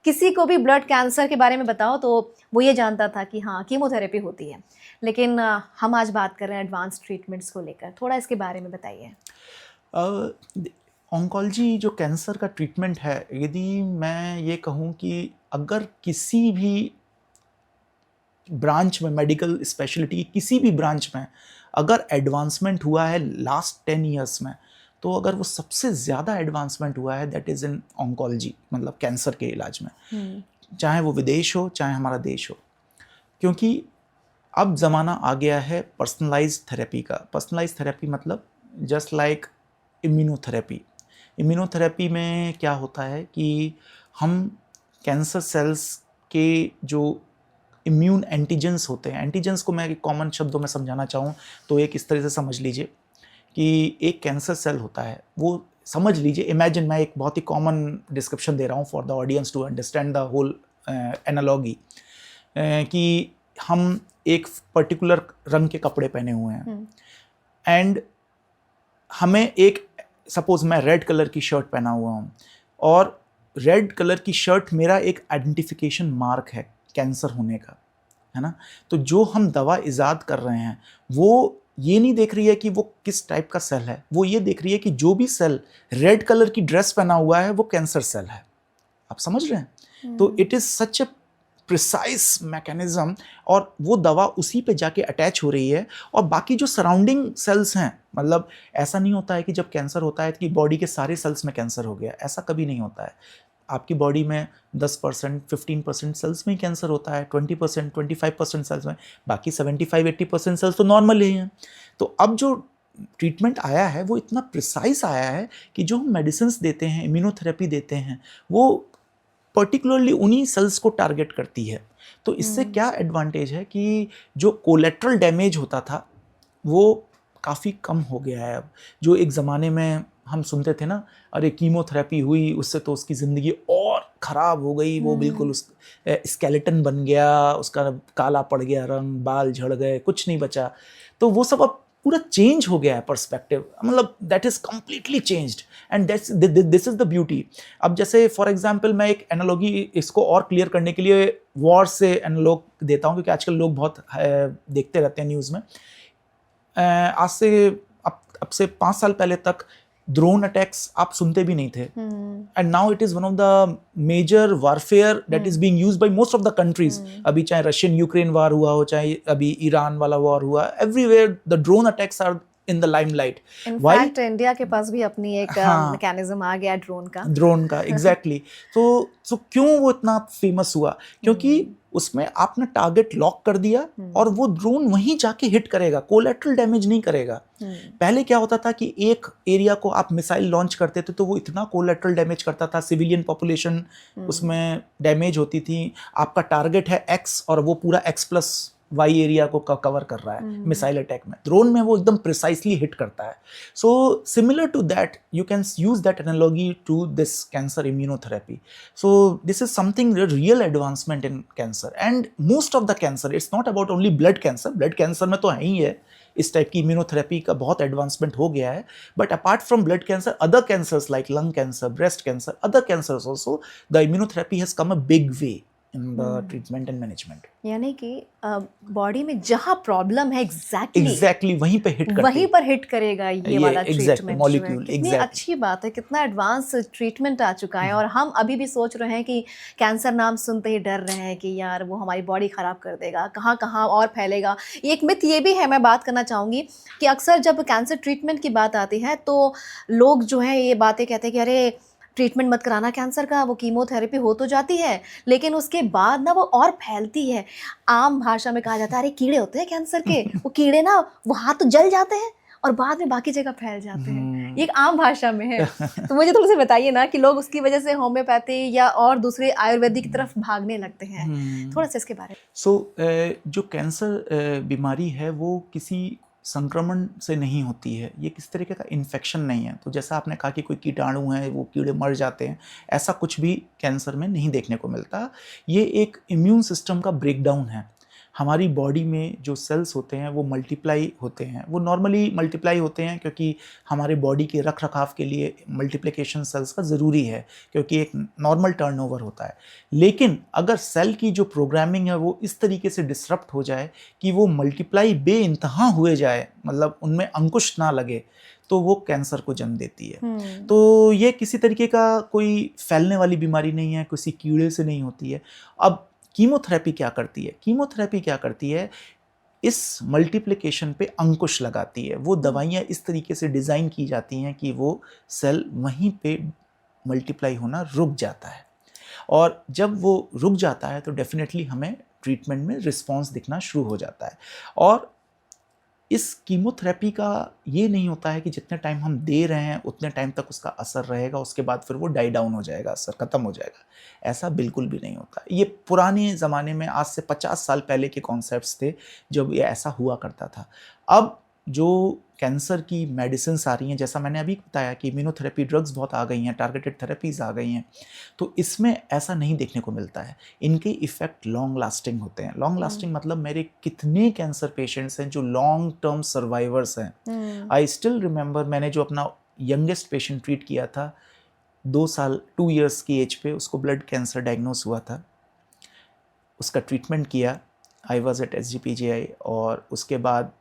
किसी को भी ब्लड कैंसर के बारे में बताओ तो वो ये जानता था कि हाँ कीमोथेरेपी होती है। लेकिन हम आज बात कर रहे हैं एडवांस ट्रीटमेंट्स को लेकर, थोड़ा इसके बारे में बताइए। ऑन्कोलॉजी जो कैंसर का ट्रीटमेंट है, यदि मैं ये कहूँ कि अगर किसी भी ब्रांच में, मेडिकल स्पेशलिटी किसी भी ब्रांच में अगर एडवांसमेंट हुआ है लास्ट 10 ईयर्स में, तो अगर वो सबसे ज़्यादा एडवांसमेंट हुआ है दैट इज़ इन ऑन्कोलॉजी, मतलब कैंसर के इलाज में, चाहे वो विदेश हो चाहे हमारा देश हो। क्योंकि अब ज़माना आ गया है पर्सनलाइज्ड थेरेपी का। पर्सनलाइज्ड थेरेपी मतलब जस्ट लाइक इम्यूनोथेरेपी। इम्यूनोथेरेपी में क्या होता है कि हम कैंसर सेल्स के जो इम्यून एंटीजेंस होते हैं, एंटीजेंस को मैं कॉमन शब्दों में समझाना चाहूँ तो एक इस तरह से समझ लीजिए कि एक कैंसर सेल होता है, वो समझ लीजिए, इमेजिन, मैं एक बहुत ही कॉमन डिस्क्रिप्शन दे रहा हूँ for the audience to understand the whole analogy, कि हम एक पर्टिकुलर रंग के कपड़े पहने हुए हैं एंड हमें एक, सपोज मैं रेड कलर की शर्ट पहना हुआ हूँ और रेड कलर की शर्ट मेरा एक आइडेंटिफिकेशन मार्क है कैंसर होने का, है ना। तो जो हम दवा इजाद कर रहे हैं वो ये नहीं देख रही है कि वो किस टाइप का सेल है, वो ये देख रही है कि जो भी सेल रेड कलर की ड्रेस पहना हुआ है वो कैंसर सेल है। आप समझ रहे हैं? तो it is such A precise mechanism, और वो दवा उसी पे जाके अटैच हो रही है। और बाकी जो सराउंडिंग सेल्स हैं, मतलब ऐसा नहीं होता है कि जब कैंसर होता है कि बॉडी के सारे सेल्स में कैंसर हो गया, ऐसा कभी नहीं होता है। आपकी बॉडी में 10%, 15% सेल्स में ही कैंसर होता है, 20%, 25% सेल्स में, बाकी 75-80% सेल्स तो नॉर्मल ही हैं। तो अब जो ट्रीटमेंट आया है वो इतना प्रिसाइज आया है कि जो हम मेडिसिन देते हैं, इम्यूनोथेरेपी देते हैं, वो पर्टिकुलरली उन्हीं सेल्स को टारगेट करती है। तो इससे क्या एडवांटेज है कि जो कोलेट्रल डैमेज होता था वो काफ़ी कम हो गया है। अब जो एक ज़माने में हम सुनते थे ना, अरे कीमोथेरेपी हुई उससे तो उसकी ज़िंदगी और ख़राब हो गई, वो बिल्कुल उस स्केलेटन बन गया, उसका काला पड़ गया रंग, बाल झड़ गए, कुछ नहीं बचा। तो वो सब अब पूरा चेंज हो गया है पर्सपेक्टिव, मतलब that is completely changed and this is the beauty. अब जैसे फॉर एग्जांपल मैं एक एनालॉगी इसको और क्लियर करने के लिए वॉर से एनालॉग देता हूँ, क्योंकि आजकल लोग बहुत देखते रहते हैं न्यूज़ में। आज से अब से 5 साल पहले तक ड्रोन अटैक्स आप सुनते भी नहीं थे, and now it is one of the major warfare that is being used by most of the countries. अभी चाहे रशियन यूक्रेन वार हुआ हो, चाहे अभी ईरान वाला वॉर हुआ, everywhere the drone attacks are in the limelight. In fact India के पास भी अपनी एक मैकेनिज्म आ गया ड्रोन का एग्जैक्टली। तो क्यों वो इतना फेमस हुआ? क्योंकि उसमें आपने टारगेट लॉक कर दिया और वो ड्रोन वहीं जाके हिट करेगा, कोलेट्रल डैमेज नहीं करेगा। पहले क्या होता था कि एक एरिया को आप मिसाइल लॉन्च करते थे तो वो इतना कोलेट्रल डैमेज करता था, सिविलियन पॉपुलेशन उसमें डैमेज होती थी। आपका टारगेट है X और वो पूरा X+ वाई एरिया को कवर कर रहा है मिसाइल अटैक में, ड्रोन में वो एकदम प्रिसाइसली हिट करता है. So similar to that you can use that analogy to this cancer immunotherapy. So this is something real advancement in cancer. And most of the cancer, it's not about only blood cancer, blood cancer में तो है ही है, इस type की immunotherapy का बहुत advancement हो गया है. But apart from blood cancer, other cancers like lung cancer, breast cancer, other cancers also, the immunotherapy has come a big way in the treatment and management. यानी कि बॉडी में जहाँ प्रॉब्लम है एग्जैक्टली वहीं पे हिट वहीं पर hit करेगा ये वाला ट्रीटमेंट. मॉलिक्यूल. कितनी अच्छी बात है, कितना एडवांस ट्रीटमेंट आ चुका है. और हम अभी भी सोच रहे हैं कि कैंसर नाम सुनते ही डर रहे हैं कि यार वो हमारी बॉडी ख़राब कर देगा, कहाँ कहाँ और फैलेगा. एक मिथ ये भी है, मैं बात करना चाहूँगी कि अक्सर जब कैंसर ट्रीटमेंट की बात आती है तो लोग जो है ये बातें कहते हैं कि अरे ट्रीटमेंट मत कराना कैंसर का, वो कीमोथेरेपी हो तो जाती है लेकिन उसके बाद ना वो और फैलती है. आम भाषा में कहा जाता है अरे कीड़े होते हैं कैंसर के, वो कीड़े ना वहाँ तो जल जाते हैं और बाद में बाकी जगह फैल जाते हैं. ये एक आम भाषा में है. तो मुझे थोड़ा सा बताइए ना कि लोग उसकी वजह से होम्योपैथी या और दूसरे आयुर्वेदिक की तरफ भागने लगते हैं. थोड़ा सा इसके बारे में. सो जो कैंसर बीमारी है वो किसी संक्रमण से नहीं होती है, ये किस तरीके का इन्फेक्शन नहीं है. तो जैसा आपने कहा कि कोई कीटाणु है, वो कीड़े मर जाते हैं, ऐसा कुछ भी कैंसर में नहीं देखने को मिलता. ये एक इम्यून सिस्टम का ब्रेकडाउन है. हमारी बॉडी में जो सेल्स होते हैं वो मल्टीप्लाई होते हैं, वो नॉर्मली मल्टीप्लाई होते हैं क्योंकि हमारे बॉडी के रख रखाव के लिए मल्टीप्लिकेशन सेल्स का ज़रूरी है, क्योंकि एक नॉर्मल टर्नओवर होता है. लेकिन अगर सेल की जो प्रोग्रामिंग है वो इस तरीके से डिसरप्ट हो जाए कि वो मल्टीप्लाई बेइंतहा हुए जाए, मतलब उनमें अंकुश ना लगे, तो वो कैंसर को जन्म देती है. तो ये किसी तरीके का कोई फैलने वाली बीमारी नहीं है, किसी कीड़े से नहीं होती है. अब कीमोथेरेपी क्या करती है? कीमोथेरेपी क्या करती है, इस मल्टीप्लिकेशन पे अंकुश लगाती है. वो दवाइयाँ इस तरीके से डिज़ाइन की जाती हैं कि वो सेल वहीं पे मल्टीप्लाई होना रुक जाता है. और जब वो रुक जाता है तो डेफिनेटली हमें ट्रीटमेंट में रिस्पॉन्स दिखना शुरू हो जाता है. और इस कीमोथेरेपी का ये नहीं होता है कि जितने टाइम हम दे रहे हैं उतने टाइम तक उसका असर रहेगा, उसके बाद फिर वो डाई डाउन हो जाएगा, असर ख़त्म हो जाएगा. ऐसा बिल्कुल भी नहीं होता. ये पुराने ज़माने में, आज से 50 साल पहले के कॉन्सेप्ट्स थे जब ये ऐसा हुआ करता था. अब जो कैंसर की मेडिसिन्स आ रही हैं, जैसा मैंने अभी बताया कि इम्यूनोथेरेपी ड्रग्स बहुत आ गई हैं, टारगेटेड थेरेपीज़ आ गई हैं, तो इसमें ऐसा नहीं देखने को मिलता है. इनके इफ़ेक्ट लॉन्ग लास्टिंग होते हैं. लॉन्ग लास्टिंग मतलब मेरे कितने कैंसर पेशेंट्स हैं जो लॉन्ग टर्म सर्वाइवर्स हैं. आई स्टिल रिमेंबर, मैंने जो अपना यंगेस्ट पेशेंट ट्रीट किया था 2 ईयर्स की एज पे, उसको ब्लड कैंसर डायग्नोस हुआ था. उसका ट्रीटमेंट किया, आई वॉज एट SGPGI, और उसके बाद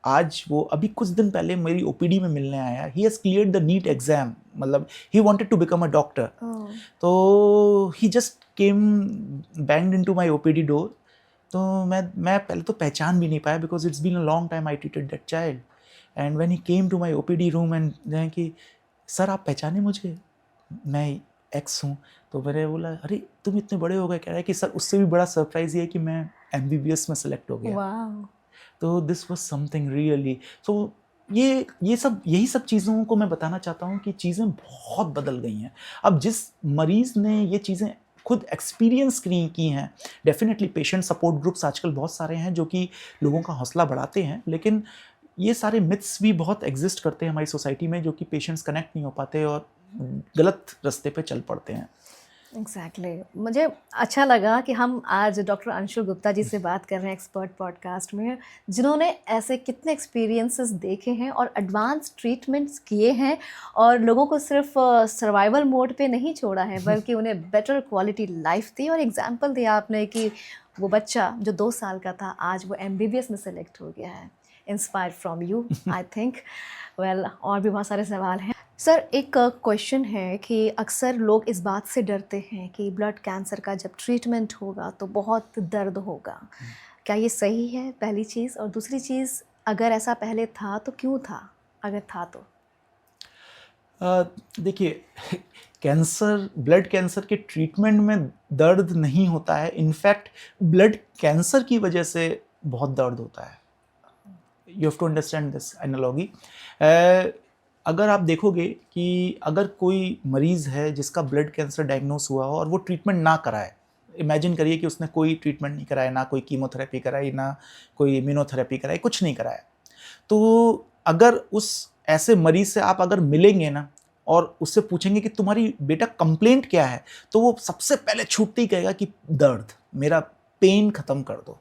आज वो अभी कुछ दिन पहले मेरी OPD में मिलने आया. He has cleared the NEET exam, मतलब he wanted to become a doctor. तो he just came banged into my OPD door. तो मैं पहले तो पहचान भी नहीं पाया, because it's been a long time I treated that child. And when he came to my OPD room and कि सर आप पहचाने मुझे, मैं एक्स हूँ. तो मैंने बोला अरे तुम इतने बड़े हो गए. कह रहा है कि सर उससे भी बड़ा सरप्राइज़ ये है कि मैं MBBS में सेलेक्ट हो गया. तो दिस वाज समथिंग रियली. सो यही सब चीज़ों को मैं बताना चाहता हूँ कि चीज़ें बहुत बदल गई हैं. अब जिस मरीज़ ने ये चीज़ें खुद एक्सपीरियंस की हैं, डेफिनेटली पेशेंट सपोर्ट ग्रुप्स आजकल बहुत सारे हैं जो कि लोगों का हौसला बढ़ाते हैं, लेकिन ये सारे मिथ्स भी बहुत एग्जिस्ट करते हैं हमारी सोसाइटी में, जो कि पेशेंट्स कनेक्ट नहीं हो पाते और गलत रास्ते पे चल पड़ते हैं. एग्जैक्टली मुझे अच्छा लगा कि हम आज डॉक्टर अंशुल गुप्ता जी से बात कर रहे हैं एक्सपर्ट पॉडकास्ट में, जिन्होंने ऐसे कितने एक्सपीरियंसेस देखे हैं और एडवांस ट्रीटमेंट्स किए हैं और लोगों को सिर्फ सर्वाइवल मोड पे नहीं छोड़ा है, बल्कि उन्हें बेटर क्वालिटी लाइफ दी. और एग्जांपल दिया आपने कि वो बच्चा जो 2 साल का था आज वो MBBS में सेलेक्ट हो गया है. Inspired from you I think. Well, और भी बहुत सारे सवाल हैं. सर, एक क्वेश्चन है कि अक्सर लोग इस बात से डरते हैं कि ब्लड कैंसर का जब ट्रीटमेंट होगा तो बहुत दर्द होगा. क्या ये सही है, पहली चीज़? और दूसरी चीज़, अगर ऐसा पहले था तो क्यों था, अगर था तो? देखिए, कैंसर, ब्लड कैंसर के ट्रीटमेंट में दर्द नहीं होता है. इनफैक्ट ब्लड कैंसर की वजह से बहुत दर्द होता है. You have to understand this analogy. अगर आप देखोगे कि अगर कोई मरीज़ है जिसका ब्लड कैंसर डायग्नोस हुआ हो और वो ट्रीटमेंट ना कराए, इमेजिन करिए कि उसने कोई ट्रीटमेंट नहीं कराया, ना कोई कीमोथेरेपी कराई, ना कोई इम्यूनोथेरेपी कराई, कुछ नहीं कराया। तो अगर उस ऐसे मरीज से आप अगर मिलेंगे ना और उससे पूछेंगे कि तुम्हारी बेटा कंप्लेंट क्या है, तो वो सबसे पहले छूटते ही कहेगा कि दर्द, मेरा पेन खत्म कर दो।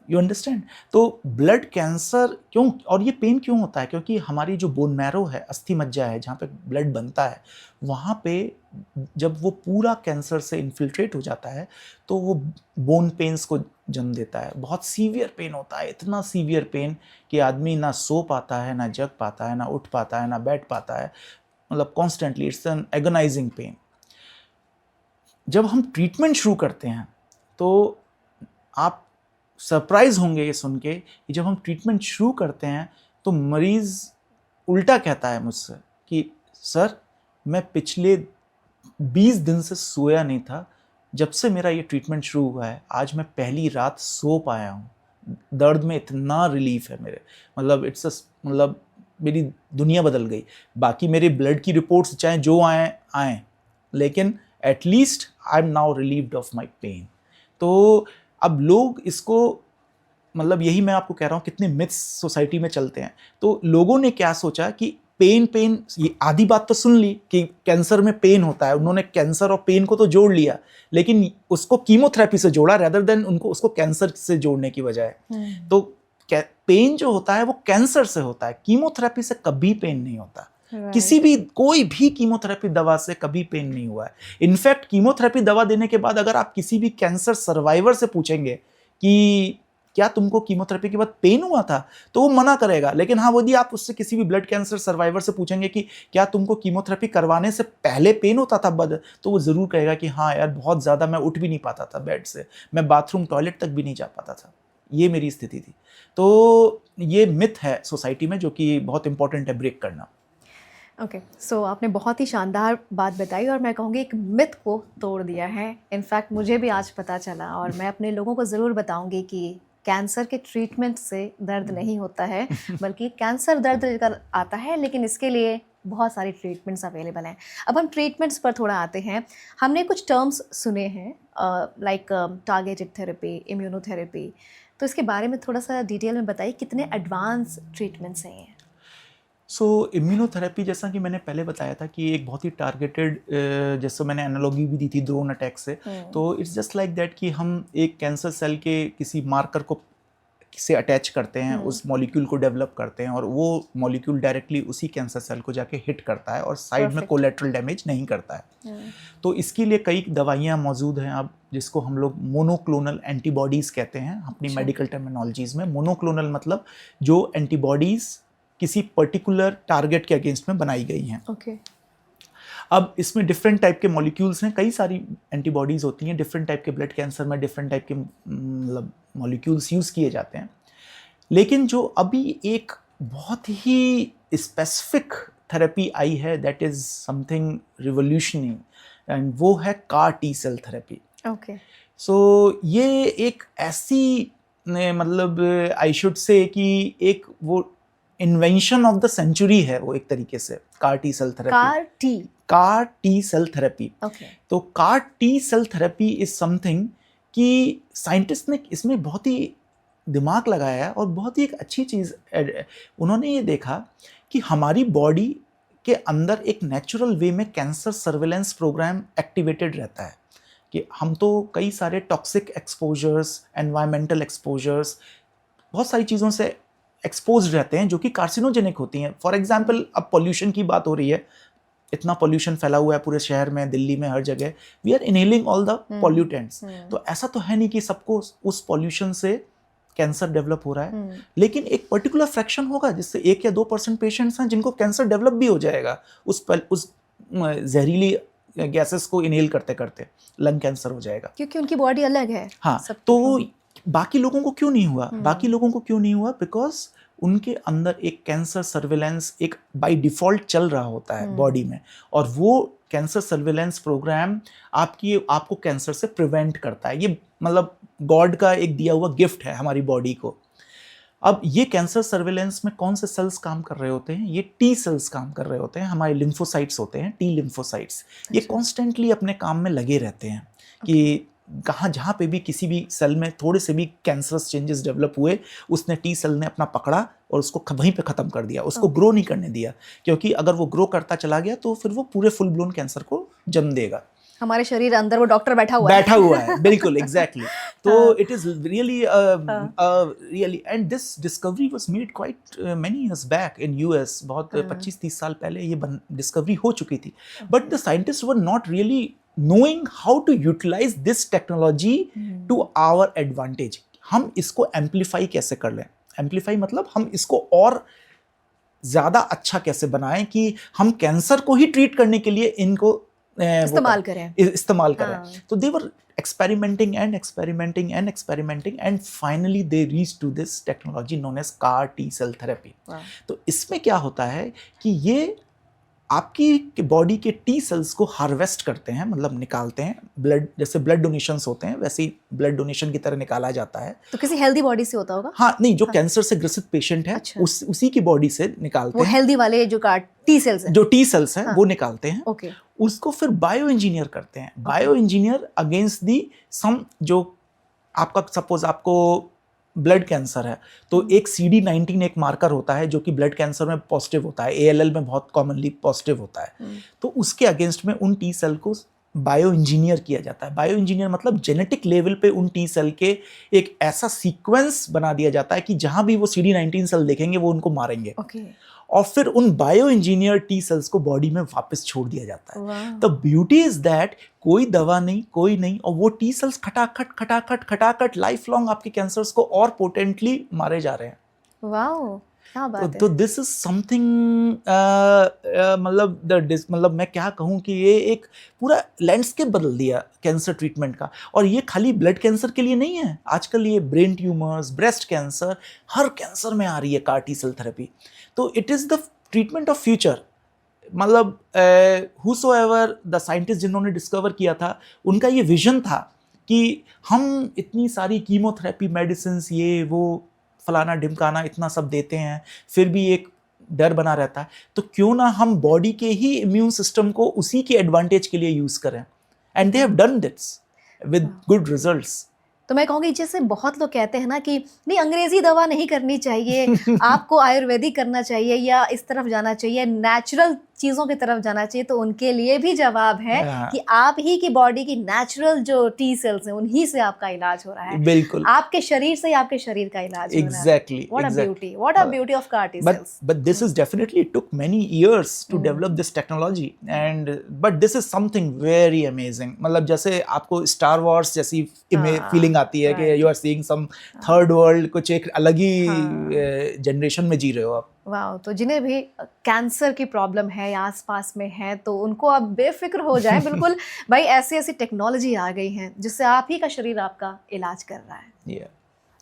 You understand? तो ब्लड कैंसर क्यों, और ये पेन क्यों होता है? क्योंकि हमारी जो बोन मैरो है, अस्थि मज्जा है, जहाँ पे ब्लड बनता है, वहाँ पे जब वो पूरा कैंसर से इन्फिल्ट्रेट हो जाता है तो वो बोन पेन्स को जन्म देता है। बहुत सीवियर पेन होता है, इतना सीवियर पेन कि आदमी ना सो पाता है, ना जग पाता है, ना उठ पाता है, ना बैठ पाता है, मतलब constantly it's an agonising pain. जब हम ट्रीटमेंट शुरू करते हैं तो आप सरप्राइज होंगे ये सुन के कि जब हम ट्रीटमेंट शुरू करते हैं तो मरीज़ उल्टा कहता है मुझसे कि सर, मैं पिछले 20 दिन से सोया नहीं था, जब से मेरा ये ट्रीटमेंट शुरू हुआ है आज मैं पहली रात सो पाया हूँ, दर्द में इतना रिलीफ है मेरे, मतलब मेरी दुनिया बदल गई। बाकी मेरे ब्लड की रिपोर्ट्स चाहे जो आए, लेकिन at least I am now relieved of my pain. तो अब लोग इसको, मतलब यही मैं आपको कह रहा हूँ कितने मिथ्स सोसाइटी में चलते हैं। तो लोगों ने क्या सोचा कि पेन, ये आधी बात तो सुन ली कि कैंसर में पेन होता है, उन्होंने कैंसर और पेन को तो जोड़ लिया, लेकिन उसको कीमोथेरेपी से जोड़ा रेदर देन उसको कैंसर से जोड़ने की बजाय। तो पेन जो होता है वो कैंसर से होता है, कीमोथेरेपी से कभी पेन नहीं होता। किसी भी, कोई भी कीमोथेरेपी दवा से कभी पेन नहीं हुआ है। इनफैक्ट कीमोथेरेपी दवा देने के बाद अगर आप किसी भी कैंसर सर्वाइवर से पूछेंगे कि क्या तुमको कीमोथेरेपी के बाद पेन हुआ था, तो वो मना करेगा। लेकिन हाँ, यदि आप उससे किसी भी ब्लड कैंसर सर्वाइवर से पूछेंगे कि क्या तुमको कीमोथेरेपी करवाने से पहले पेन होता था तो वो ज़रूर कहेगा कि हाँ यार, बहुत ज़्यादा, मैं उठ भी नहीं पाता था बेड से, मैं बाथरूम टॉयलेट तक भी नहीं जा पाता था, ये मेरी स्थिति थी। तो ये मिथ है सोसाइटी में जो कि बहुत इंपॉर्टेंट है ब्रेक करना। ओके, सो आपने बहुत ही शानदार बात बताई और मैं कहूँगी एक मिथ को तोड़ दिया है। इनफैक्ट मुझे भी आज पता चला और मैं अपने लोगों को ज़रूर बताऊँगी कि कैंसर के ट्रीटमेंट से दर्द नहीं होता है, बल्कि कैंसर दर्द लेकर आता है, लेकिन इसके लिए बहुत सारी ट्रीटमेंट्स अवेलेबल हैं। अब हम ट्रीटमेंट्स पर थोड़ा आते हैं। हमने कुछ टर्म्स सुने हैं लाइक टारगेटेड थेरेपी, इम्यूनोथेरेपी, तो इसके बारे में थोड़ा सा डिटेल में बताइए, कितने एडवांस ट्रीटमेंट्स हैं ये? सो इम्यूनोथेरेपी, जैसा कि मैंने पहले बताया था कि एक बहुत ही टारगेटेड, जैसे मैंने एनालॉजी भी दी थी ड्रोन अटैक से, तो इट्स जस्ट लाइक दैट कि हम एक कैंसर सेल के किसी मार्कर को से अटैच करते हैं, उस मॉलिक्यूल को डेवलप करते हैं और वो मॉलिक्यूल डायरेक्टली उसी कैंसर सेल को जाके हिट करता है और साइड में कोलेटरल डैमेज नहीं करता है। तो इसके लिए कई दवाइयाँ मौजूद हैं अब, जिसको हम लोग मोनोक्लोनल एंटीबॉडीज़ कहते हैं अपनी मेडिकल टर्मिनोलॉजीज़ में। मोनोक्लोनल मतलब जो एंटीबॉडीज़ किसी पर्टिकुलर टारगेट के अगेंस्ट में बनाई गई हैं। अब इसमें डिफरेंट टाइप के मॉलिक्यूल्स हैं, कई सारी एंटीबॉडीज़ होती हैं, डिफरेंट टाइप के ब्लड कैंसर में डिफरेंट टाइप के मतलब मॉलिक्यूल्स यूज़ किए जाते हैं। लेकिन जो अभी एक बहुत ही स्पेसिफिक थेरेपी आई है, that is something revolutionary, and वो है कार टी सेल थेरेपी। सो ये एक ऐसी, मतलब आई शुड से कि एक वो इन्वेंशन ऑफ द सेंचुरी है वो, एक तरीके से car T cell therapy. CAR T cell therapy. तो CAR T cell therapy is something कि साइंटिस्ट ने इसमें बहुत ही दिमाग लगाया और बहुत ही एक अच्छी चीज़, उन्होंने ये देखा कि हमारी बॉडी के अंदर एक नेचुरल वे में कैंसर सर्वेलेंस प्रोग्राम एक्टिवेटेड रहता है कि हम तो कई सारे टॉक्सिक एक्सपोजर्स, एनवायरमेंटल एक्सपोजर्स, बहुत सारी चीज़ों से एक्सपोज रहते हैं जो कि कार्सिनोजेनिक होती हैं। फॉर एग्जाम्पल, अब पॉल्यूशन की बात हो रही है, इतना पॉल्यूशन फैला हुआ है पूरे शहर में, दिल्ली में, हर जगह we are inhaling all the pollutants. तो ऐसा तो है नहीं कि सबको उस पॉल्यूशन से कैंसर डेवलप हो रहा है, लेकिन एक पर्टिकुलर फ्रैक्शन होगा जिससे 1 या 2% पेशेंट्स हैं जिनको कैंसर डेवलप भी हो जाएगा उस जहरीली गैसेस को इनहेल करते करते लंग कैंसर हो जाएगा, क्योंकि उनकी बॉडी अलग है। हाँ, तो बाकी लोगों को क्यों नहीं हुआ? बाकी लोगों को क्यों नहीं हुआ? बिकॉज उनके अंदर एक कैंसर सर्वेलेंस एक बाय डिफॉल्ट चल रहा होता है बॉडी में, और वो कैंसर सर्वेलेंस प्रोग्राम आपको कैंसर से प्रिवेंट करता है। ये मतलब गॉड का एक दिया हुआ गिफ्ट है हमारी बॉडी को। अब ये कैंसर सर्वेलेंस में कौन से सेल्स काम कर रहे होते हैं? ये टी सेल्स काम कर रहे होते हैं, हमारे लिम्फोसाइट्स होते हैं, टी लिम्फोसाइट्स। ये कॉन्स्टेंटली अपने काम में लगे रहते हैं कि कहाँ जहाँ पे भी किसी भी सेल में थोड़े से भी कैंसरस चेंजेस डेवलप हुए, उसने टी सेल ने अपना पकड़ा और उसको वहीं पे ख़त्म कर दिया, उसको ग्रो नहीं करने दिया, क्योंकि अगर वो ग्रो करता चला गया तो फिर वो पूरे फुल ब्लोन कैंसर को जन्म देगा। हमारे शरीर अंदर वो डॉक्टर बैठा हुआ है बिल्कुल एग्जैक्टली। तो it is really really and this discovery was made quite many years back in US. बहुत 25-30 साल पहले ये डिस्कवरी हो चुकी थी, but the scientist were not really knowing how to utilize this technology to our advantage। हम इसको amplify कैसे कर लें, एम्पलीफाई मतलब हम इसको और ज़्यादा अच्छा कैसे बनाएं कि हम कैंसर को ही ट्रीट करने के लिए इनको इस्तेमाल करें। तो दे वर experimenting and finally they reached to this technology known as CAR T cell therapy। तो इसमें क्या होता है कि ये आपकी बॉडी के टी सेल्स को हार्वेस्ट करते हैं, मतलब निकालते हैं। ब्लड, जैसे ब्लड डोनेशंस होते हैं वैसे ही ब्लड डोनेशन की तरह निकाला जाता है। तो किसी हेल्दी बॉडी से होता होगा? हाँ, नहीं, जो कैंसर से ग्रसित पेशेंट है उसी की बॉडी से निकालते हैं। वो हेल्दी वाले जो टी सेल्स हैं, जो टी सेल्स हैं वो निकालते हैं। ओके। उसको फिर बायो इंजीनियर करते हैं। बायो इंजीनियर अगेंस्ट दी सम, जो आपका सपोज आपको ब्लड कैंसर है तो एक CD19 एक मार्कर होता है जो कि ब्लड कैंसर में पॉजिटिव होता है, ALL में बहुत कॉमनली पॉजिटिव होता है। तो उसके अगेंस्ट में उन टी सेल को बायो इंजीनियर किया जाता है। बायो इंजीनियर मतलब जेनेटिक लेवल पे उन टी सेल के एक ऐसा सीक्वेंस बना दिया जाता है कि जहां भी वो CD19 सेल देखेंगे वो उनको मारेंगे। और फिर उन बायो इंजीनियर टी सेल्स को बॉडी में वापस छोड़ दिया जाता है। द ब्यूटी इज दैट कोई दवा नहीं, कोई नहीं, और वो टी सेल्स खटाखट लाइफ लॉन्ग आपके कैंसर्स को और पोटेंटली मारे जा रहे हैं। वाओ, क्या बात है। तो दिस इज समथिंग, मतलब मैं क्या कहूँ कि ये एक पूरा लैंडस्केप बदल दिया कैंसर ट्रीटमेंट का। और ये खाली ब्लड कैंसर के लिए नहीं है, आजकल ये ब्रेन ट्यूमर्स, ब्रेस्ट कैंसर, हर कैंसर में आ रही है CAR T cell थेरेपी। तो it is the treatment of future. मतलब whosoever द साइंटिस्ट जिन्होंने डिस्कवर किया था, उनका ये विजन था कि हम इतनी सारी कीमोथेरेपी, मेडिसिन, ये वो फलाना ढिमकाना इतना सब देते हैं, फिर भी एक डर बना रहता है, तो क्यों ना हम बॉडी के ही इम्यून सिस्टम को उसी के एडवांटेज के लिए यूज़ करें। And they have done this with good results. तो मैं कहूँगी, जैसे बहुत लोग कहते हैं ना कि नहीं, अंग्रेजी दवा नहीं करनी चाहिए, आपको आयुर्वेदिक करना चाहिए या इस तरफ जाना चाहिए, नेचुरल चीज़ों की तरफ जाना चाहिए, तो उनके लिए भी जवाब है कि आप ही की बॉडी की नेचुरल जो टी सेल्स हैं उन्हीं से आपका इलाज हो रहा है। बिल्कुल, आपके शरीर से ही आपके शरीर का इलाज हो रहा है। Exactly. What a beauty of CAR T cells. But this is definitely, it took many years to develop this technology, but this is something very amazing। मतलब जैसे आपको Star Wars जैसी फीलिंग आती है कि you are seeing some third world, कुछ एक अलग ही जनरेशन में जी रहे हो आप। वाह। तो जिन्हें भी कैंसर की प्रॉब्लम है या आसपास में है, तो उनको आप बेफिक्र हो जाएं। बिल्कुल भाई, ऐसी ऐसी टेक्नोलॉजी आ गई है जिससे आप ही का शरीर आपका इलाज कर रहा है।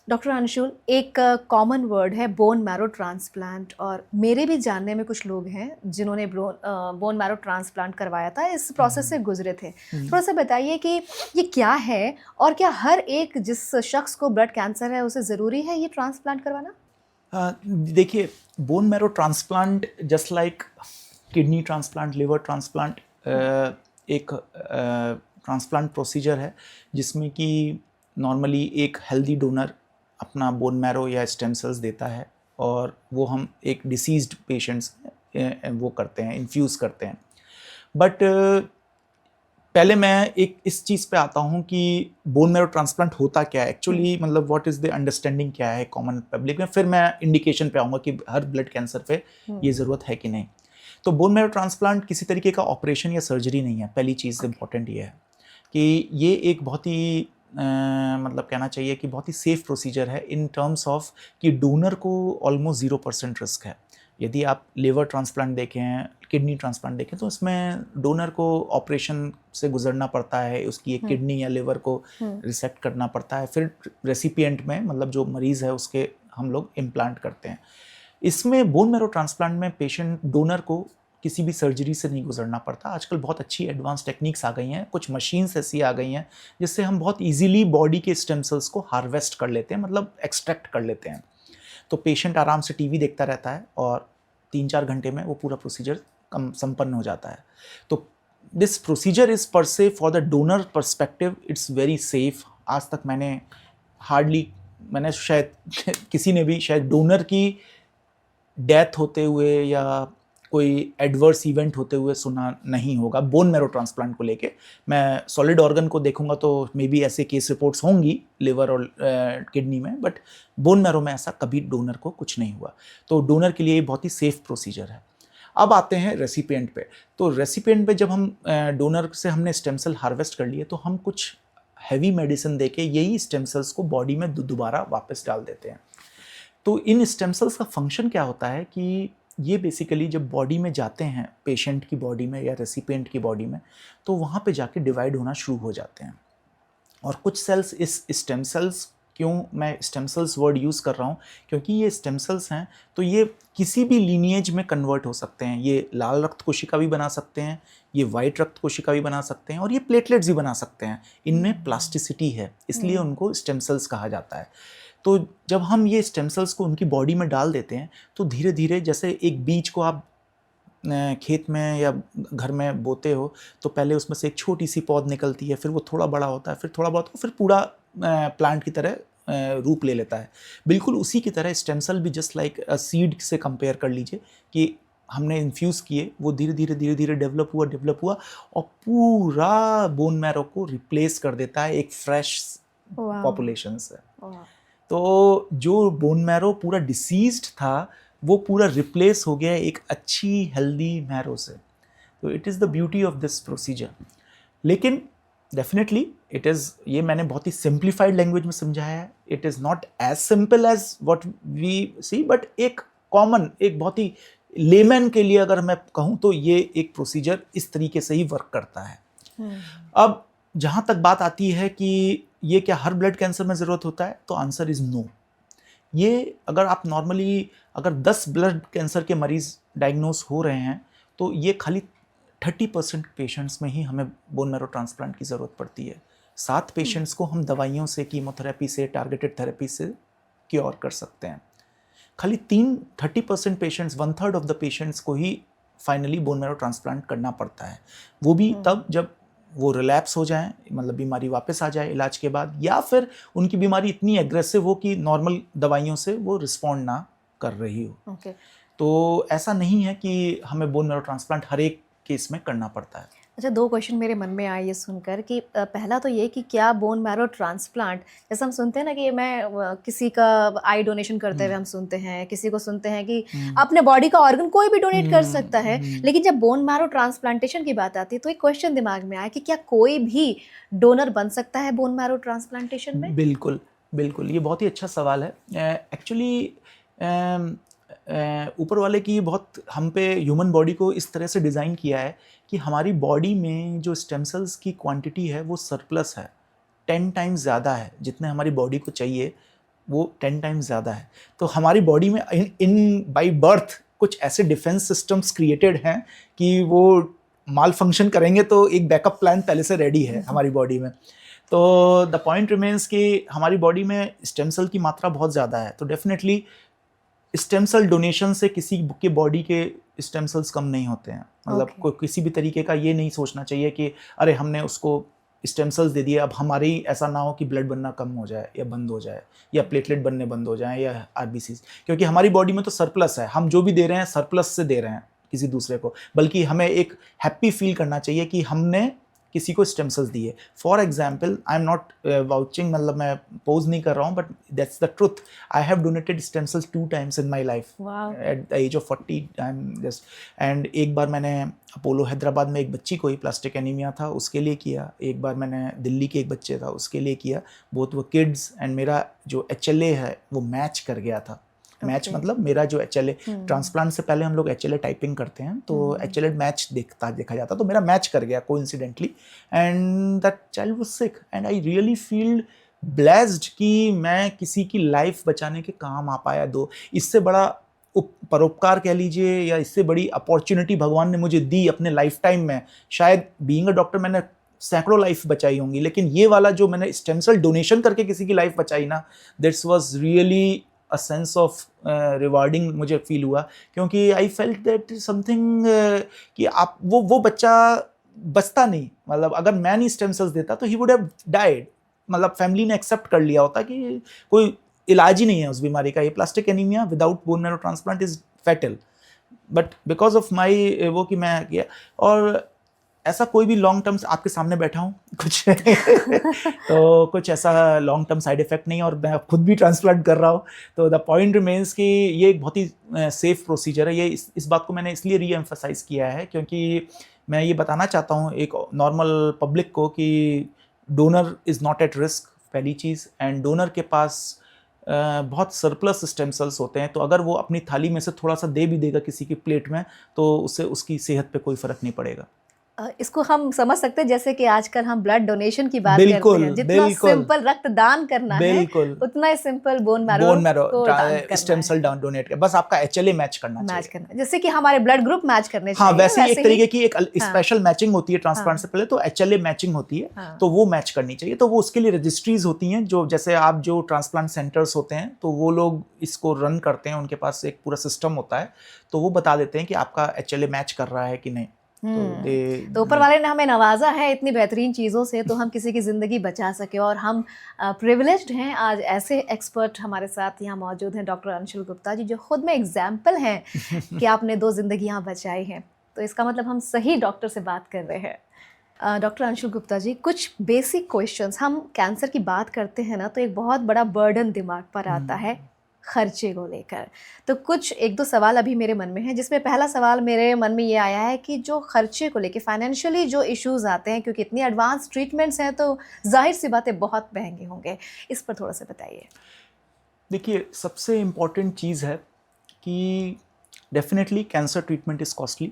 डॉक्टर अंशुल, एक कॉमन वर्ड है बोन मैरो ट्रांसप्लांट, और मेरे भी जानने में कुछ लोग हैं जिन्होंने बोन मैरो ट्रांसप्लांट करवाया था, इस प्रोसेस से गुजरे थे। थोड़ा सा बताइए कि ये क्या है, और क्या हर एक जिस शख्स को ब्लड कैंसर है उसे ज़रूरी है ये ट्रांसप्लांट करवाना? देखिए, bone marrow transplant just like kidney transplant, liver transplant, एक ट्रांसप्लांट प्रोसीजर है जिसमें कि नॉर्मली एक हेल्दी डोनर अपना बोन मैरो या स्टेम सेल्स देता है, और वो हम एक डिसीज्ड पेशेंट्स वो करते हैं, इन्फ्यूज़ करते हैं। बट पहले मैं एक इस चीज़ पे आता हूँ कि बोन मैरो ट्रांसप्लांट होता क्या है एक्चुअली, मतलब व्हाट इज़ द अंडरस्टैंडिंग क्या है कॉमन पब्लिक में, फिर मैं इंडिकेशन पे आऊँगा कि हर ब्लड कैंसर पे ये ज़रूरत है कि नहीं। तो बोन मैरो ट्रांसप्लांट किसी तरीके का ऑपरेशन या सर्जरी नहीं है। पहली चीज़ इम्पॉर्टेंट ये है कि ये एक बहुत ही मतलब कहना चाहिए कि बहुत ही सेफ़ प्रोसीजर है इन टर्म्स ऑफ कि डोनर को ऑलमोस्ट 0% रिस्क है। यदि आप लिवर ट्रांसप्लांट देखें, किडनी ट्रांसप्लांट देखें, तो उसमें डोनर को ऑपरेशन से गुजरना पड़ता है, उसकी एक किडनी या लिवर को रिसेक्ट करना पड़ता है, फिर रेसिपिएंट में, मतलब जो मरीज़ है उसके हम लोग इम्प्लांट करते हैं। इसमें बोन मैरो ट्रांसप्लांट में पेशेंट डोनर को किसी भी सर्जरी से नहीं गुजरना पड़ता। आजकल बहुत अच्छी एडवांस टेक्निक्स आ गई हैं, कुछ मशीन्स ऐसी आ गई हैं जिससे हम बहुत इजीली बॉडी के स्टेम सेल्स को हार्वेस्ट कर लेते हैं, मतलब एक्सट्रैक्ट कर लेते हैं। तो पेशेंट आराम से टीवी देखता रहता है और 3-4 घंटे में वो पूरा प्रोसीजर संपन्न हो जाता है। तो दिस प्रोसीजर इज़ पर से for the donor perspective it's very safe. आज तक मैंने शायद किसी ने भी शायद डोनर की डेथ होते हुए या कोई एडवर्स इवेंट होते हुए सुना नहीं होगा बोन मैरो ट्रांसप्लांट को लेके। मैं सॉलिड ऑर्गन को देखूंगा तो मे बी ऐसे केस रिपोर्ट्स होंगी लिवर और किडनी में, बट बोन मैरो में ऐसा कभी डोनर को कुछ नहीं हुआ। तो डोनर के लिए बहुत ही सेफ प्रोसीजर है। अब आते हैं रेसिपिएंट पे। तो रेसिपिएंट पे जब हम डोनर से हमने स्टेम सेल हार्वेस्ट कर लिए तो हम कुछ हैवी मेडिसिन देके यही स्टेम सेल्स को बॉडी में दोबारा वापस डाल देते हैं। तो इन स्टेम सेल्स का फंक्शन क्या होता है कि ये बेसिकली जब बॉडी में जाते हैं, पेशेंट की बॉडी में या रेसिपिएंट की बॉडी में, तो वहाँ पे जाके डिवाइड होना शुरू हो जाते हैं। और कुछ सेल्स इस स्टेम सेल्स, क्यों मैं स्टेम सेल्स वर्ड यूज़ कर रहा हूँ, क्योंकि ये स्टेम सेल्स हैं तो ये किसी भी लीनिएज में कन्वर्ट हो सकते हैं। ये लाल रक्त कोशिका भी बना सकते हैं, ये वाइट रक्त कोशिका भी बना सकते हैं, और ये प्लेटलेट्स भी बना सकते हैं। इनमें प्लास्टिसिटी है, इसलिए उनको स्टेम सेल्स कहा जाता है। तो जब हम ये स्टेम सेल्स को उनकी बॉडी में डाल देते हैं तो धीरे धीरे, जैसे एक बीज को आप खेत में या घर में बोते हो तो पहले उसमें से एक छोटी सी पौध निकलती है, फिर वो थोड़ा बड़ा होता है, फिर थोड़ा बहुत, फिर पूरा प्लांट की तरह रूप ले लेता है। बिल्कुल उसी की तरह स्टेम सेल भी जस्ट लाइक सीड से कंपेयर कर लीजिए कि हमने इन्फ्यूज़ किए, वो धीरे धीरे डेवलप हुआ और पूरा बोन मैरो को रिप्लेस कर देता है एक फ्रेश पॉपुलेशन से। तो जो बोन मैरो पूरा डिसीज्ड था वो पूरा रिप्लेस हो गया एक अच्छी हेल्दी मैरो से। तो it is the beauty of this procedure. लेकिन डेफिनेटली इट इज़, ये मैंने बहुत ही सिंप्लीफाइड लैंग्वेज में समझाया है। It is not as simple as what we see, but एक कॉमन, एक बहुत ही लेमैन के लिए अगर मैं कहूँ तो ये एक प्रोसीजर इस तरीके से ही वर्क करता है। अब जहाँ तक बात आती है कि ये क्या हर ब्लड कैंसर में ज़रूरत होता है, तो आंसर इज़ नो। ये अगर आप नॉर्मली अगर 10 ब्लड कैंसर के मरीज़ डायग्नोस हो रहे हैं तो ये खाली 30% पेशेंट्स में ही हमें बोन मैरो ट्रांसप्लांट की ज़रूरत पड़ती है। 7 पेशेंट्स को हम दवाइयों से, कीमोथेरेपी से, टारगेटेड थेरेपी से क्योर कर सकते हैं। खाली 30% पेशेंट्स, 1/3 ऑफ द पेशेंट्स को ही फाइनली बोन मैरो ट्रांसप्लांट करना पड़ता है। वो भी तब जब वो रिलैप्स हो जाए, मतलब बीमारी वापस आ जाए इलाज के बाद, या फिर उनकी बीमारी इतनी एग्रेसिव हो कि नॉर्मल दवाइयों से वो रिस्पॉन्ड ना कर रही हो। तो ऐसा नहीं है कि हमें बोन मैरो ट्रांसप्लांट हर एक केस में करना पड़ता है। अच्छा, 2 क्वेश्चन मेरे मन में आए ये सुनकर कि पहला तो ये कि क्या बोन मैरो ट्रांसप्लांट, जैसे हम सुनते हैं ना कि मैं किसी का आई डोनेशन करते हुए हम सुनते हैं, किसी को सुनते हैं कि अपने बॉडी का ऑर्गन कोई भी डोनेट कर सकता है, लेकिन जब बोन मैरो ट्रांसप्लांटेशन की बात आती है तो एक क्वेश्चन दिमाग में आया कि क्या कोई भी डोनर बन सकता है बोन मैरो ट्रांसप्लांटेशन में? बिल्कुल बिल्कुल, ये बहुत ही अच्छा सवाल है। एक्चुअली ऊपर वाले की बहुत हम पे ह्यूमन बॉडी को इस तरह से डिज़ाइन किया है कि हमारी बॉडी में जो स्टेम सेल्स की क्वांटिटी है वो सरप्लस है, 10 टाइम्स ज़्यादा है। जितने हमारी बॉडी को चाहिए वो 10 टाइम्स ज़्यादा है। तो हमारी बॉडी में इन बाय बर्थ कुछ ऐसे डिफेंस सिस्टम्स क्रिएटेड हैं कि वो माल फंक्शन करेंगे तो एक बैकअप प्लान पहले से रेडी है हमारी बॉडी में। तो द पॉइंट रिमेन्स कि हमारी बॉडी में स्टेम सेल की मात्रा बहुत ज़्यादा है, तो डेफिनेटली स्टेम सेल डोनेशन से किसी के बॉडी के स्टेम सेल्स कम नहीं होते हैं। मतलब कोई किसी भी तरीके का ये नहीं सोचना चाहिए कि अरे हमने उसको स्टेम सेल्स दे दिए, अब हमारे ही ऐसा ना हो कि ब्लड बनना कम हो जाए या बंद हो जाए या प्लेटलेट बनने बंद हो जाए या आरबीसी, क्योंकि हमारी बॉडी में तो सरप्लस है। हम जो भी दे रहे हैं सरप्लस से दे रहे हैं किसी दूसरे को, बल्कि हमें एक हैप्पी फील करना चाहिए कि हमने किसी को स्टेम सेल्स दिए। For example, I am not vouching, मतलब मैं पोज नहीं कर रहा हूँ, but that's the truth. I have donated stem cells 2 times in my life at the age of 40। I am just, and एक बार मैंने अपोलो हैदराबाद में एक बच्ची को ही प्लास्टिक एनीमिया था उसके लिए किया, एक बार मैंने दिल्ली के एक बच्चे था उसके लिए किया। बोथ वो किड्स एंड मेरा जो HLA है वो मैच कर गया था। मैच मतलब मेरा जो HLA, ट्रांसप्लांट से पहले हम लोग HLA टाइपिंग करते हैं तो HLA मैच देखा जाता, तो मेरा मैच कर गया coincidentally, and that child was sick and I really feel blessed कि मैं किसी की लाइफ बचाने के काम आ पाया। दो इससे बड़ा परोपकार कह लीजिए या इससे बड़ी अपॉर्चुनिटी भगवान ने मुझे दी अपने लाइफ टाइम में। शायद बीइंग अ डॉक्टर मैंने सैकड़ों लाइफ बचाई होंगी, लेकिन ये वाला जो मैंने स्टेम सेल डोनेशन करके किसी की लाइफ बचाई ना, that's was really a sense of rewarding मुझे फील हुआ, क्योंकि आई फेल्ट दैट समथिंग कि आप वो बच्चा बचता नहीं, मतलब अगर मैं नहीं स्टेम सेल्स देता तो ही वुड हैव डाइड, मतलब फैमिली ने एक्सेप्ट कर लिया होता कि कोई इलाज ही नहीं है उस बीमारी का, ये plastic anaemia without bone marrow transplant is fatal, but because of my वो कि मैं किया। और ऐसा कोई भी लॉन्ग टर्म, आपके सामने बैठा हूँ कुछ तो कुछ ऐसा लॉन्ग टर्म साइड इफेक्ट नहीं है, और मैं खुद भी ट्रांसप्लांट कर रहा हूँ। तो द पॉइंट रिमेन्स कि ये एक बहुत ही सेफ प्रोसीजर है। ये इस बात को मैंने इसलिए री एम्फसाइज किया है क्योंकि मैं ये बताना चाहता हूँ एक नॉर्मल पब्लिक को कि donor is not at risk, पहली चीज़। एंड डोनर के पास बहुत सरप्लस स्टेम सेल्स होते हैं, तो अगर वो अपनी थाली में से थोड़ा सा दे भी देगा किसी की प्लेट में तो उससे उसकी सेहत पे कोई फ़र्क नहीं पड़ेगा। इसको हम समझ सकते हैं जैसे कि आजकल हम ब्लड डोनेशन की बात करते हैं, जितना बिल्कुल सिंपल रक्तदान करना है उतना ही simple bone marrow stem cell donate कर, बस आपका एचएलए मैच करना चाहिए, जैसे कि हमारे ब्लड ग्रुप मैच करने चाहिए। हाँ, वैसे ही एक तरीके की एक स्पेशल मैचिंग होती है ट्रांसप्लांट से पहले, तो एचएलए मैचिंग होती है, तो वो मैच करनी चाहिए। तो वो उसके लिए रजिस्ट्रीज होती हैं, जो जैसे आप जो ट्रांसप्लांट सेंटर्स होते हैं तो वो लोग इसको रन करते हैं, उनके पास एक पूरा सिस्टम होता है, तो वो बता देते हैं कि आपका एचएलए मैच कर रहा है कि नहीं। तो ऊपर वाले ने हमें नवाजा है इतनी बेहतरीन चीज़ों से, तो हम किसी की ज़िंदगी बचा सके। और हम प्रिविलेज्ड हैं, आज ऐसे एक्सपर्ट हमारे साथ यहाँ मौजूद हैं, डॉक्टर अंशुल गुप्ता जी, जो खुद में एग्जाम्पल हैं कि आपने 2 ज़िंदगियाँ बचाई हैं। तो इसका मतलब हम सही डॉक्टर से बात कर रहे हैं। डॉक्टर अंशुल गुप्ता जी, कुछ बेसिक क्वेश्चंस, हम कैंसर की बात करते हैं ना तो एक बहुत बड़ा बर्डन दिमाग पर आता है खर्चे को लेकर। तो कुछ 1-2 सवाल अभी मेरे मन में है, जिसमें पहला सवाल मेरे मन में ये आया है कि जो खर्चे को लेकर फाइनेंशियली जो इश्यूज आते हैं, क्योंकि इतनी एडवांस ट्रीटमेंट्स हैं तो जाहिर सी बातें बहुत महंगे होंगे, इस पर थोड़ा सा बताइए। देखिए, सबसे इम्पॉर्टेंट चीज़ है कि definitely cancer treatment is costly,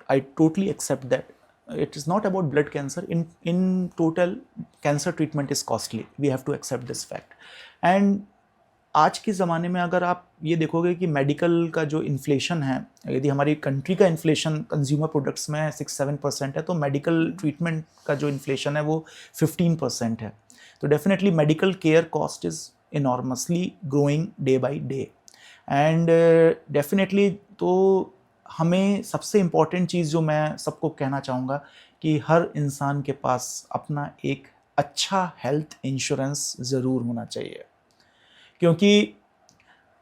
I totally accept that. It is not about blood cancer. In total, cancer treatment is costly. We have to accept this fact. And आज के ज़माने में अगर आप ये देखोगे कि मेडिकल का जो इन्फ्लेशन है, यदि हमारी कंट्री का इन्फ्लेशन कंज्यूमर प्रोडक्ट्स में 6-7% है, तो मेडिकल ट्रीटमेंट का जो इन्फ्लेशन है वो 15% है। तो definitely medical care cost is enormously growing day by day. And definitely तो हमें सबसे इम्पॉर्टेंट चीज़ जो मैं सबको कहना चाहूँगा कि हर इंसान के पास अपना एक अच्छा हेल्थ इंश्योरेंस ज़रूर होना चाहिए, क्योंकि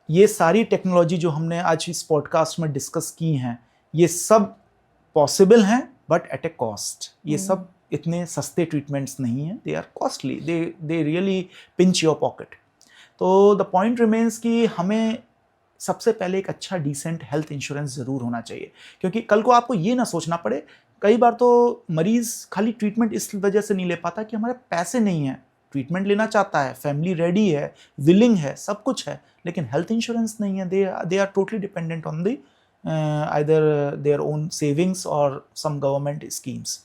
ये सारी टेक्नोलॉजी जो हमने आज इस पॉडकास्ट में डिस्कस की हैं, ये सब पॉसिबल हैं बट एट ए कॉस्ट। ये सब इतने सस्ते ट्रीटमेंट्स नहीं हैं, they are costly, they really pinch your pocket. तो द पॉइंट रिमेन्स कि हमें सबसे पहले एक अच्छा डिसेंट हेल्थ इंश्योरेंस ज़रूर होना चाहिए, क्योंकि कल को आपको ये ना सोचना पड़े। कई बार तो मरीज़ खाली ट्रीटमेंट इस वजह से नहीं ले पाता कि हमारे पैसे नहीं हैं, ट्रीटमेंट लेना चाहता है, फैमिली रेडी है, विलिंग है, सब कुछ है, लेकिन हेल्थ इंश्योरेंस नहीं है। They are totally dependent on the either their own savings और सम गवर्नमेंट स्कीम्स।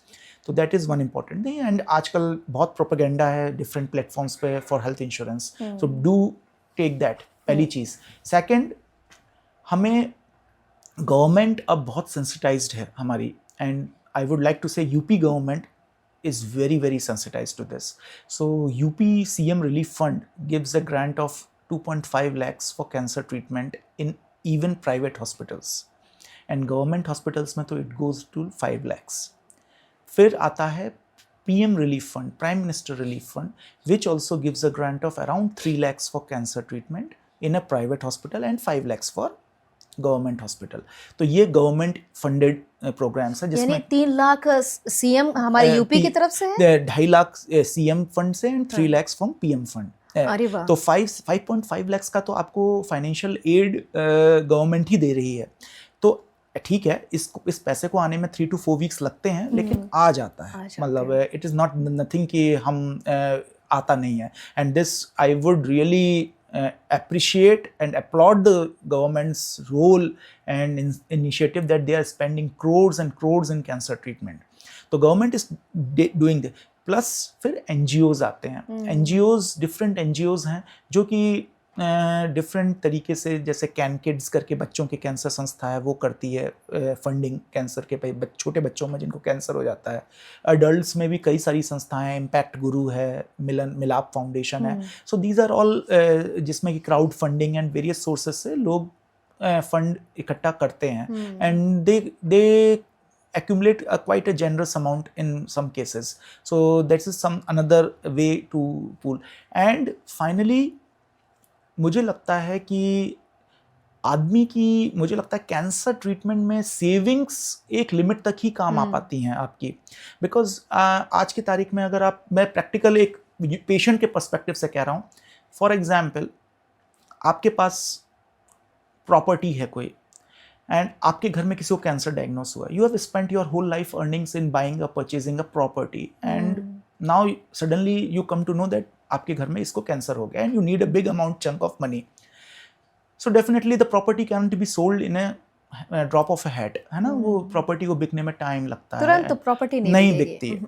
तो that is one important thing. And आजकल बहुत प्रोपेगेंडा है डिफरेंट प्लेटफॉर्म्स पे for health insurance, so do take that, पहली चीज़। सेकेंड, हमें गवर्नमेंट अब बहुत सेंसिटाइज्ड है हमारी, and I would like to say UP government is very sensitized to this. So UP CM Relief Fund gives a grant of 2.5 lakhs for cancer treatment in even private hospitals, and government hospitals में तो it goes to 5 lakhs. फिर आता है PM Relief Fund, Prime Minister Relief Fund, which also gives a grant of around 3 lakhs for cancer treatment in a private hospital and 5 lakhs for government hospital. तो ये government funded programmes है, जिसमें 3 lakh CM हमारे UP की तरफ से है, 2.5 lakh CM fund से and 3 lakh from PM fund. तो 5.5 लाख का तो आपको फाइनेंशियल एड गवर्नमेंट ही दे रही है। तो ठीक है, इस पैसे को आने में 3 to 4 वीक्स लगते हैं, लेकिन आ जाता है, मतलब इट इज़ नॉट नथिंग कि हम आता नहीं है। And this I would really appreciate and applaud the government's role and initiative that they are spending crores and crores in cancer treatment. So government is doing this. Plus फिर NGOs आते हैं। NGOs, different NGOs हैं जो कि different तरीके से, जैसे can kids करके बच्चों की कैंसर संस्था है, वो करती है फंडिंग कैंसर के छोटे बच्चों में जिनको कैंसर हो जाता है। अडल्ट्स में भी कई सारी संस्थाएं, इम्पैक्ट गुरु है, मिलाप फाउंडेशन है। सो दीज आर ऑल जिसमें कि crowd funding and various sources से लोग फंड इकट्ठा करते हैं, and they accumulate quite a generous amount in some cases. So that is some another way to pool. And finally मुझे लगता है कि मुझे लगता है कैंसर ट्रीटमेंट में सेविंग्स एक लिमिट तक ही काम आ पाती हैं आपकी, बिकॉज आज की तारीख में अगर मैं प्रैक्टिकल एक पेशेंट के पर्सपेक्टिव से कह रहा हूँ, फॉर एग्जाम्पल आपके पास प्रॉपर्टी है कोई एंड आपके घर में किसी को कैंसर डायग्नोस हुआ, you have spent your whole life earnings in buying purchasing a property and now suddenly you come to know that आपके घर में इसको कैंसर हो गया and you need a big amount chunk of money. So definitely the property can be sold in a drop of a hat, है ना. वो property को बिकने में टाइम लगता है, तुरंत तो प्रॉपर्टी नहीं बिकती है.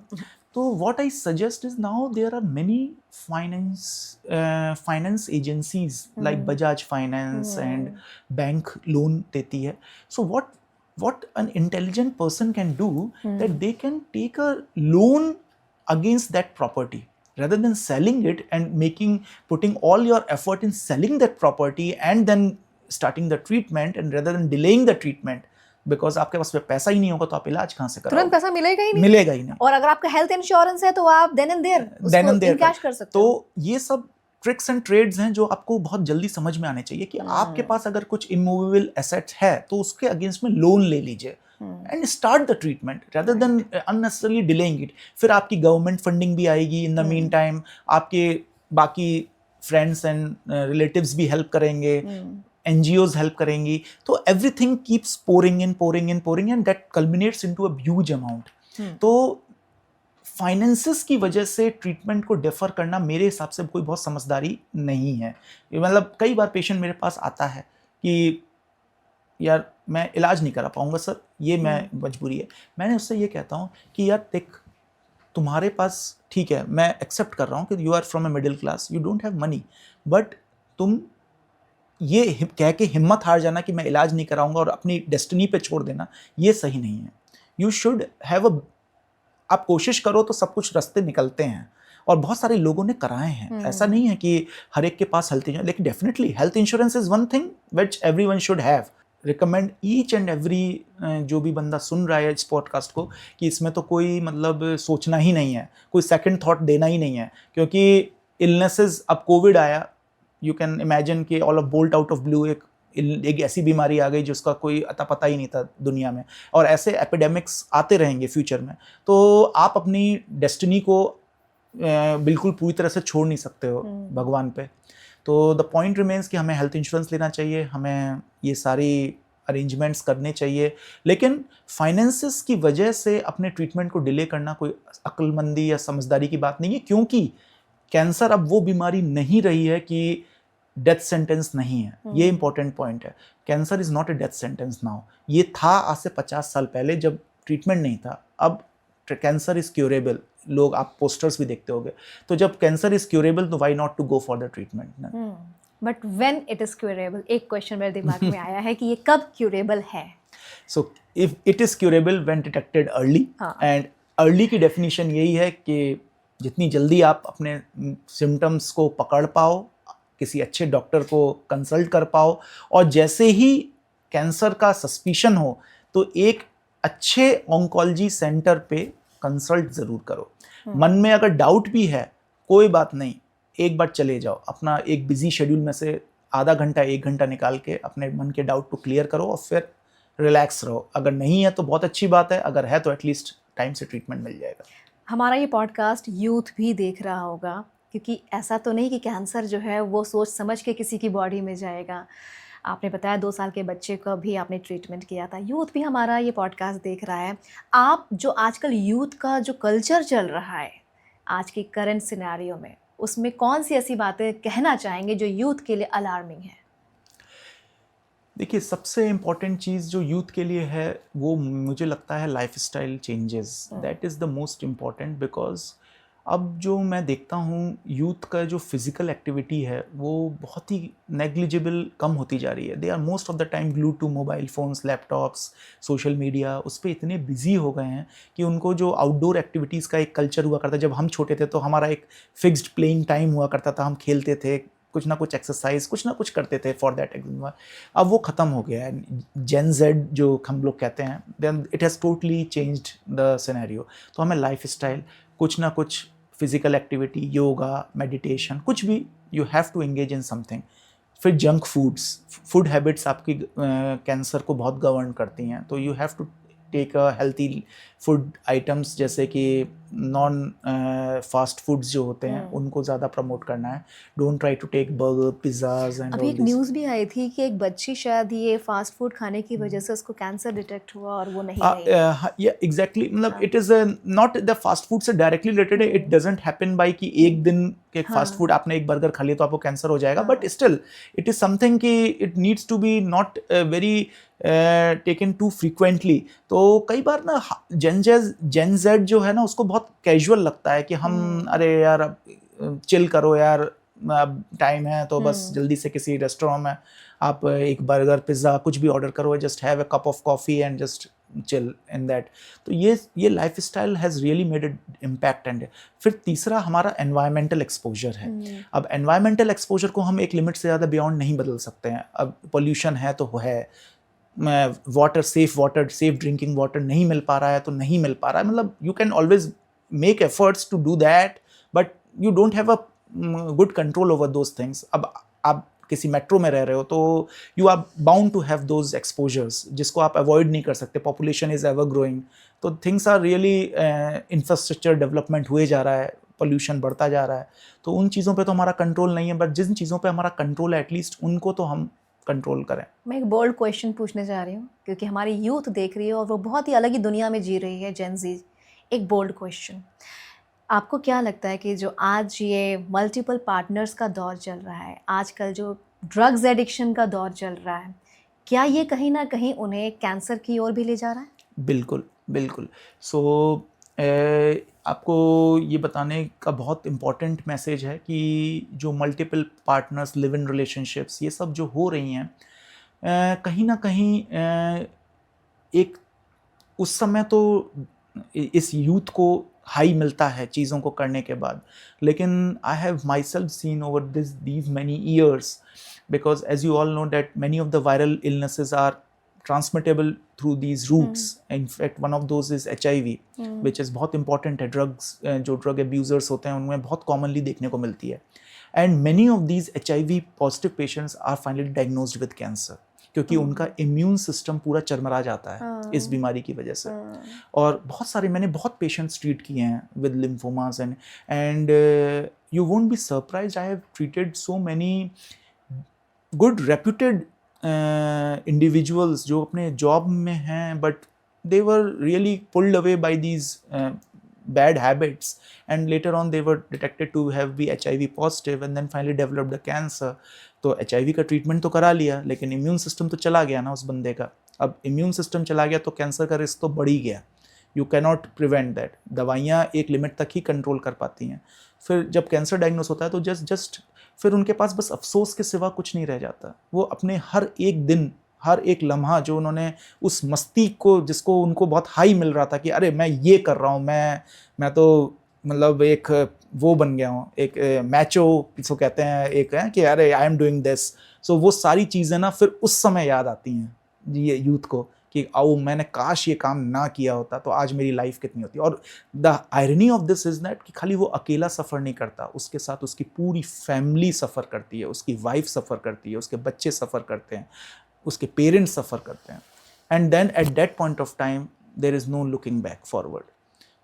तो what I suggest is now there are many finance agencies like Bajaj Finance and bank loan देती है. सो what an intelligent person can do, that they can take a loan against that property rather than selling it and putting all your effort in selling that property and then starting the treatment, and rather than delaying the treatment, because आपके पास पैसा ही नहीं होगा तो आप इलाज कहाँ से कराओगे, तुरंत पैसा मिलेगा ही नहीं. मिलेगा ही नहीं. और अगर आपका हेल्थ इंश्योरेंस है तो आप देन एंड देयर कैश कर सकते हो. तो ये सब ट्रिक्स एंड ट्रेड्स हैं जो आपको बहुत जल्दी समझ में आने चाहिए कि आपके पास अगर कुछ इमूवेबल एसेट्स है तो उसके अगेंस्ट में लोन ले लीजिए and start the treatment rather than unnecessarily delaying it. फिर आपकी गवर्नमेंट फंडिंग भी आएगी इन द मीन टाइम, आपके बाकी फ्रेंड्स एंड रिलेटिव्स भी हेल्प करेंगे, NGOs हेल्प करेंगी, तो everything keeps pouring in and that culminates into a huge amount. तो फाइनेंसेस की वजह से ट्रीटमेंट को डेफर करना मेरे हिसाब से कोई बहुत समझदारी नहीं है. मतलब कई बार पेशेंट मेरे पास आता है कि यार मैं इलाज नहीं करा पाऊंगा सर, ये मैं मजबूरी है. मैंने उससे ये कहता हूँ कि यार देख, तुम्हारे पास ठीक है, मैं एक्सेप्ट कर रहा हूँ कि you are from a middle class, you don't have money, but तुम ये कह के हिम्मत हार जाना कि मैं इलाज नहीं कराऊंगा और अपनी डेस्टिनी पे छोड़ देना, ये सही नहीं है. यू शुड हैव आप कोशिश करो तो सब कुछ रास्ते निकलते हैं, और बहुत सारे लोगों ने कराए हैं. ऐसा नहीं है कि हर एक के पास हेल्थ इंश्योरेंस, लेकिन definitely health insurance is one thing which everyone should have. Recommend each and every जो भी बंदा सुन रहा है इस पॉडकास्ट को, कि इसमें तो कोई मतलब सोचना ही नहीं है, कोई सेकंड थॉट देना ही नहीं है, क्योंकि इलनेसेस, अब कोविड आया, यू कैन इमेजिन कि all of bolt out of blue एक ऐसी बीमारी आ गई जिसका कोई अता पता ही नहीं था दुनिया में, और ऐसे एपिडेमिक्स आते रहेंगे फ्यूचर में. तो आप अपनी डेस्टिनी को बिल्कुल पूरी तरह से छोड़ नहीं सकते हो भगवान पे. तो द पॉइंट रिमेन्स कि हमें हेल्थ इंश्योरेंस लेना चाहिए, हमें ये सारी अरेंजमेंट्स करने चाहिए, लेकिन फाइनेंसेस की वजह से अपने ट्रीटमेंट को डिले करना कोई अक्लमंदी या समझदारी की बात नहीं है, क्योंकि कैंसर अब वो बीमारी नहीं रही है कि डेथ सेंटेंस नहीं है. ये इंपॉर्टेंट पॉइंट है. Cancer is not a death sentence now. ये था आज से 50 साल पहले जब ट्रीटमेंट नहीं था. अब कैंसर इज क्यूरेबल. लोग, आप पोस्टर्स भी देखते होंगे. तो जब कैंसर इज क्यूरेबल तो why not to go for the treatment. But when it is curable, एक क्वेश्चन मेरे दिमाग में आया है कि ये कब क्यूरेबल है. So if it is curable when detected early, and early की डेफिनेशन यही है कि जितनी जल्दी आप अपने सिम्टम्स को पकड़ पाओ, किसी अच्छे डॉक्टर को कंसल्ट कर पाओ, और जैसे ही कैंसर का सस्पिशन हो तो एक अच्छे ऑन्कोलॉजी सेंटर पे कंसल्ट ज़रूर करो. मन में अगर डाउट भी है, कोई बात नहीं, एक बार चले जाओ, अपना एक बिजी शेड्यूल में से आधा घंटा 1 घंटा निकाल के अपने मन के डाउट को क्लियर करो और फिर रिलैक्स रहो. अगर नहीं है तो बहुत अच्छी बात है, अगर है तो एटलीस्ट टाइम से ट्रीटमेंट मिल जाएगा. हमारा ये पॉडकास्ट यूथ भी देख रहा होगा, क्योंकि ऐसा तो नहीं कि कैंसर जो है वो सोच समझ के किसी की बॉडी में जाएगा. आपने बताया 2 साल के बच्चे को भी आपने ट्रीटमेंट किया था. यूथ भी हमारा ये पॉडकास्ट देख रहा है. आप जो आजकल यूथ का जो कल्चर चल रहा है आज की करंट सिनेरियो में, उसमें कौन सी ऐसी बातें कहना चाहेंगे जो यूथ के लिए अलार्मिंग है? देखिए, सबसे इम्पॉर्टेंट चीज़ जो यूथ के लिए है वो मुझे लगता है lifestyle changes. That is the most important, because अब जो मैं देखता हूँ यूथ का जो फिज़िकल एक्टिविटी है वो बहुत ही नेग्लिजिबल कम होती जा रही है. They are most of the time glue to mobile phones, laptops, social media. उस पर इतने बिजी हो गए हैं कि उनको जो आउटडोर एक्टिविटीज़ का एक कल्चर हुआ करता, जब हम छोटे थे तो हमारा एक फिक्स्ड प्लेइंग टाइम हुआ करता था, हम खेलते थे, कुछ ना कुछ एक्सरसाइज कुछ ना कुछ करते थे फॉर दैट एक्जिमा। अब वो ख़त्म हो गया है। जेन जेड जो हम लोग कहते हैं, then it has totally changed the scenario. तो हमें लाइफ स्टाइल कुछ ना कुछ फिजिकल एक्टिविटी, योगा, मेडिटेशन, कुछ भी you have to engage in something. फिर जंक फूड्स, फूड हैबिट्स आपकी कैंसर को बहुत गवर्न करती हैं, तो you have to take a healthy food items, जैसे कि नॉन फास्ट फूड्स जो होते हैं उनको ज़्यादा प्रमोट करना है। Don't try to take burger, pizzas and अभी एक न्यूज़ भी आई थी कि एक बच्ची शायद ये फास्ट फूड खाने की वजह से उसको कैंसर डिटेक्ट हुआ और वो नहीं रही। या एग्जैक्टली, मतलब it is not the fast food से डायरेक्टली रिलेटेड है। इट डजंट हैपन बाय कि एक दिन के फास्ट फूड आपने एक बर्गर खा लिया तो आपको कैंसर हो जाएगा, but still it is something कि it needs to be not very taken to frequently. तो कई बार ना जेन जेड जो है ना उसको बहुत कैजुअल लगता है कि हम अरे यार चिल करो यार, अब टाइम है तो बस जल्दी से किसी रेस्टोरेंट में आप एक बर्गर, पिज़्ज़ा कुछ भी ऑर्डर करो, just have a cup of coffee and just chill in that. तो ये life style has really made it impact. And फिर तीसरा हमारा एनवायरमेंटल एक्सपोजर है। अब एनवायरमेंटल एक्सपोजर को हम एक लिमिट से ज़्यादा बियॉन्ड नहीं बदल सकते हैं। अब पोल्यूशन है तो है, वाटर, सेफ ड्रिंकिंग वाटर नहीं मिल पा रहा है तो नहीं मिल पा रहा है, मतलब you can always make efforts to do that, but you don't have a good control over those things. अब आप किसी मेट्रो में रह रहे हो तो you are bound to have those exposures जिसको आप अवॉइड नहीं कर सकते। पॉपुलेशन इज एवर ग्रोइंग, तो things are really, infrastructure development हुए जा रहा है, पोल्यूशन बढ़ता जा रहा है, तो उन चीज़ों पे तो हमारा कंट्रोल नहीं है, बट जिन चीज़ों पे हमारा कंट्रोल है एटलीस्ट उनको तो हम कंट्रोल करें। मैं एक बोल्ड क्वेश्चन पूछने जा रही हूँ क्योंकि हमारी यूथ देख रही है और वो बहुत ही अलग ही दुनिया में जी रही है, जेन ज़ी। एक बोल्ड क्वेश्चन, आपको क्या लगता है कि जो आज ये मल्टीपल पार्टनर्स का दौर चल रहा है, आजकल जो ड्रग्स एडिक्शन का दौर चल रहा है, क्या ये कहीं ना कहीं उन्हें कैंसर की ओर भी ले जा रहा है? बिल्कुल बिल्कुल। सो आपको ये बताने का बहुत इम्पॉर्टेंट मैसेज है कि जो multiple partners, live in relationships, ये सब जो हो रही हैं, कहीं ना कहीं एक उस समय तो इस यूथ को हाई मिलता है चीज़ों को करने के बाद, लेकिन I have my self seen over these many years, because as you all know that many of the viral illnesses are transmittable through these routes. In fact, one of those is HIV, which is बहुत important है। drugs, जो drug abusers होते हैं उनमें बहुत commonly देखने को मिलती है। And many of these HIV positive patients are finally diagnosed with cancer, क्योंकि उनका इम्यून सिस्टम पूरा चरमरा जाता है इस बीमारी की वजह से। और बहुत सारे, मैंने बहुत पेशेंट्स ट्रीट किए हैं with lymphomas, and you won't be surprised, I have treated so many good reputed individuals जो अपने जॉब में हैं, but they were really pulled away by these bad habits, and later on they were detected to have be HIV positive and then finally developed a cancer. तो HIV का treatment तो करा लिया, लेकिन इम्यून सिस्टम तो चला गया ना उस बंदे का। अब इम्यून सिस्टम चला गया तो कैंसर का रिस्क तो बढ़ ही गया। You cannot prevent that. दवाइयाँ एक लिमिट तक ही कंट्रोल कर पाती हैं। फिर जब कैंसर डायग्नोस होता है तो जस्ट फिर उनके पास बस अफसोस के सिवा कुछ नहीं रह जाता। वो अपने हर एक दिन, हर एक लम्हा जो उन्होंने उस मस्ती को, जिसको उनको बहुत हाई मिल रहा था कि अरे मैं ये कर रहा हूँ, मैं तो मतलब एक वो बन गया हूँ, एक मैचो जिसको कहते हैं, एक है कि अरे आई एम डूइंग दिस। सो वो सारी चीज़ें ना फिर उस समय याद आती हैं ये यूथ को कि आओ मैंने काश ये काम ना किया होता तो आज मेरी लाइफ कितनी होती। और the irony of this is that कि खाली वो अकेला सफ़र नहीं करता, उसके साथ उसकी पूरी फैमिली सफ़र करती है, उसकी वाइफ सफ़र करती है, उसके बच्चे सफ़र करते हैं, उसके पेरेंट्स सफ़र करते हैं। And then at that point of time there is no looking back forward.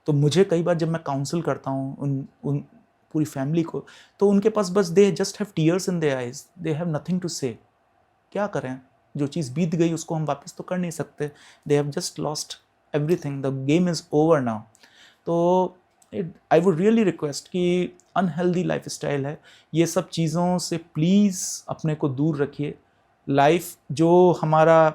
तो मुझे कई बार जब मैं काउंसिल करता हूँ उन पूरी फैमिली को, तो उनके पास बस they just have tears in their eyes, they have nothing to say. क्या करें, जो चीज़ बीत गई उसको हम वापस तो कर नहीं सकते। They have just lost everything, the game is over now. तो आई वुड रियली रिक्वेस्ट कि अनहेल्दी लाइफ स्टाइल है, ये सब चीज़ों से प्लीज़ अपने को दूर रखिए। लाइफ जो हमारा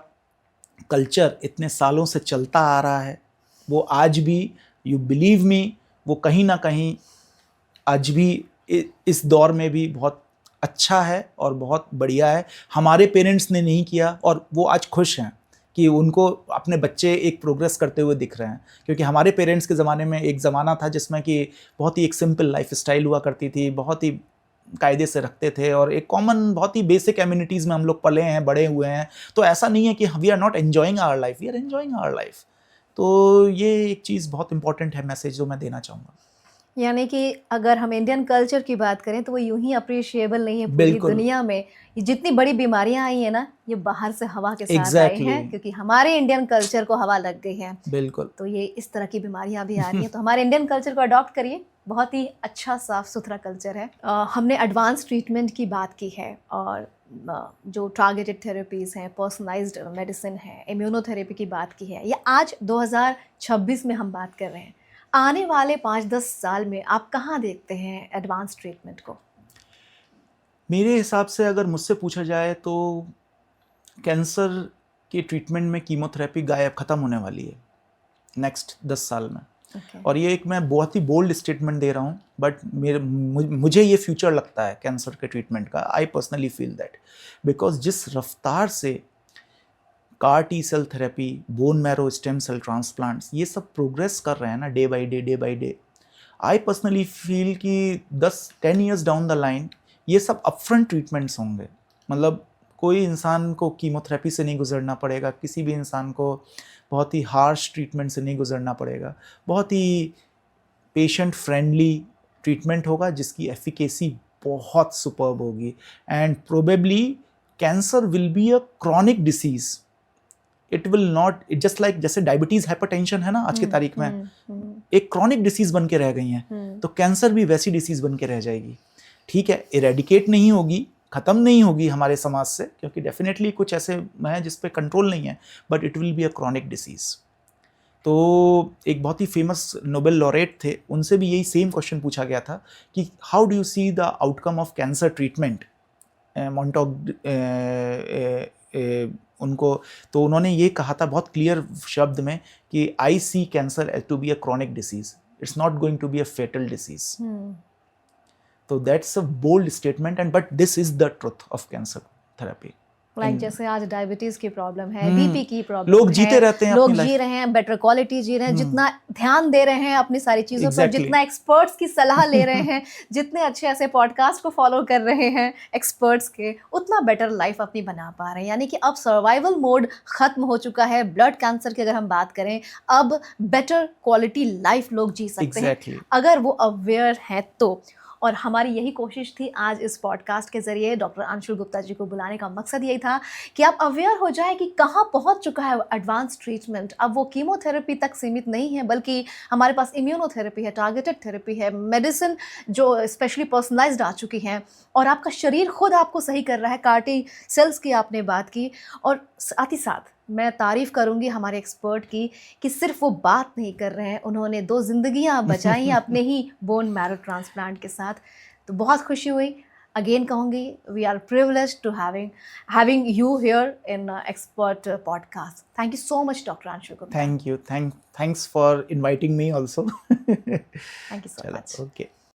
कल्चर इतने सालों से चलता आ रहा है, वो आज भी, यू बिलीव मी, वो कहीं ना कहीं आज भी इस दौर में भी बहुत अच्छा है और बहुत बढ़िया है। हमारे पेरेंट्स ने नहीं किया और वो आज खुश हैं कि उनको अपने बच्चे एक प्रोग्रेस करते हुए दिख रहे हैं। क्योंकि हमारे पेरेंट्स के ज़माने में एक ज़माना था जिसमें कि बहुत ही एक सिंपल लाइफ स्टाइल हुआ करती थी, बहुत ही कायदे से रखते थे, और एक कॉमन बहुत ही बेसिक एम्यूनिटीज़ में हम लोग पले हैं, बड़े हुए हैं, तो ऐसा नहीं है कि we are not enjoying our life, we are enjoying our life. तो ये एक चीज़ बहुत इंपॉर्टेंट है, मैसेज जो मैं देना चाहूँगा। यानी कि अगर हम इंडियन कल्चर की बात करें तो वो यूं ही अप्रिशिएबल नहीं है पूरी बिल्कुल। दुनिया में। ये जितनी बड़ी बीमारियां आई हैं ना, ये बाहर से हवा के साथ आई एग्जैक्टली हैं, क्योंकि हमारे इंडियन कल्चर को हवा लग गई है। बिल्कुल। तो ये इस तरह की बीमारियां भी आ रही हैं। तो हमारे इंडियन कल्चर को अडॉप्ट करिए, बहुत ही अच्छा साफ सुथरा कल्चर है। हमने एडवांस ट्रीटमेंट की बात की है, और जो टारगेटेड थेरेपीज़ हैं, पर्सनलाइज्ड मेडिसिन है, इम्यूनोथेरेपी की बात की है। ये आज 2026 में हम बात कर रहे हैं। आने वाले 5-10 साल में आप कहाँ देखते हैं एडवांस ट्रीटमेंट को? मेरे हिसाब से अगर मुझसे पूछा जाए तो कैंसर के ट्रीटमेंट में कीमोथेरेपी गायब ख़त्म होने वाली है नेक्स्ट 10 साल में। Okay. और ये एक मैं बहुत ही बोल्ड स्टेटमेंट दे रहा हूँ, बट मुझे ये फ्यूचर लगता है कैंसर के ट्रीटमेंट का। I personally feel that, because जिस रफ्तार से car T cell therapy, bone marrow stem cell transplants, ये सब प्रोग्रेस कर रहे हैं ना day by day, I personally feel कि 10 ईयर्स डाउन द लाइन ये सब अपफ्रंट ट्रीटमेंट्स होंगे। मतलब कोई इंसान को कीमोथेरेपी से नहीं गुजरना पड़ेगा, किसी भी इंसान को बहुत ही हार्श ट्रीटमेंट से नहीं गुजरना पड़ेगा, बहुत ही पेशेंट फ्रेंडली ट्रीटमेंट होगा जिसकी एफिकेसी बहुत सुपर्ब होगी। And probably cancer will be a chronic disease, it will not, it just like जैसे डायबिटीज़, हाइपरटेंशन है ना आज की तारीख में, एक क्रॉनिक डिसीज़ बन के रह गई हैं, तो कैंसर भी वैसी डिसीज़ बन के रह जाएगी। ठीक है, इरेडिकेट नहीं होगी, ख़त्म नहीं होगी हमारे समाज से, क्योंकि डेफिनेटली कुछ ऐसे हैं जिस पे कंट्रोल नहीं है, but it will be a chronic disease. तो एक बहुत ही फेमस नोबेल लॉरेट थे, उनसे भी यही सेम क्वेश्चन पूछा गया था कि how do you see the outcome of cancer treatment, मॉन्टॉग उनको, तो उन्होंने ये कहा था बहुत क्लियर शब्द में कि I see cancer to be a chronic disease, it's not going to be a fatal disease. तो that's a bold statement, and but this is the truth of cancer therapy. Like जैसे आज diabetes की problem है, BP की problem लोग है, जीते रहते हैं, लोग अपनी जी रहे हैं, बेटर क्वालिटी जी रहे हैं, जितना ध्यान दे रहे हैं अपनी सारी चीज़ों पर, Exactly. जितना एक्सपर्ट्स की सलाह ले रहे हैं, जितने अच्छे ऐसे पॉडकास्ट को फॉलो कर रहे हैं एक्सपर्ट्स के, उतना बेटर लाइफ अपनी बना पा रहे हैं। यानी कि अब सर्वाइवल मोड खत्म हो चुका है। ब्लड कैंसर की अगर हम बात करें, अब बेटर क्वालिटी लाइफ लोग जी सकते Exactly. हैं अगर वो अवेयर हैं तो। और हमारी यही कोशिश थी आज इस पॉडकास्ट के ज़रिए डॉक्टर अंशुल गुप्ता जी को बुलाने का मकसद यही था कि आप अवेयर हो जाए कि कहाँ पहुँच चुका है एडवांस ट्रीटमेंट। अब वो कीमोथेरेपी तक सीमित नहीं है, बल्कि हमारे पास इम्यूनोथेरेपी है, टारगेटेड थेरेपी है, मेडिसिन जो स्पेशली पर्सनलाइज्ड आ चुकी हैं, और आपका शरीर खुद आपको सही कर रहा है। कार्टी सेल्स की आपने बात की, और साथ ही साथ मैं तारीफ़ करूंगी हमारे एक्सपर्ट की कि सिर्फ वो बात नहीं कर रहे हैं, उन्होंने 2 जिंदगियां बचाई हैं अपने ही बोन मैरो ट्रांसप्लांट के साथ। तो बहुत खुशी हुई। अगेन कहूँगी, we are privileged to having you here in expert podcast. Thank you so much doctor Anshul Gupta. Thank you, thanks for inviting me also. Thank you so much. Okay.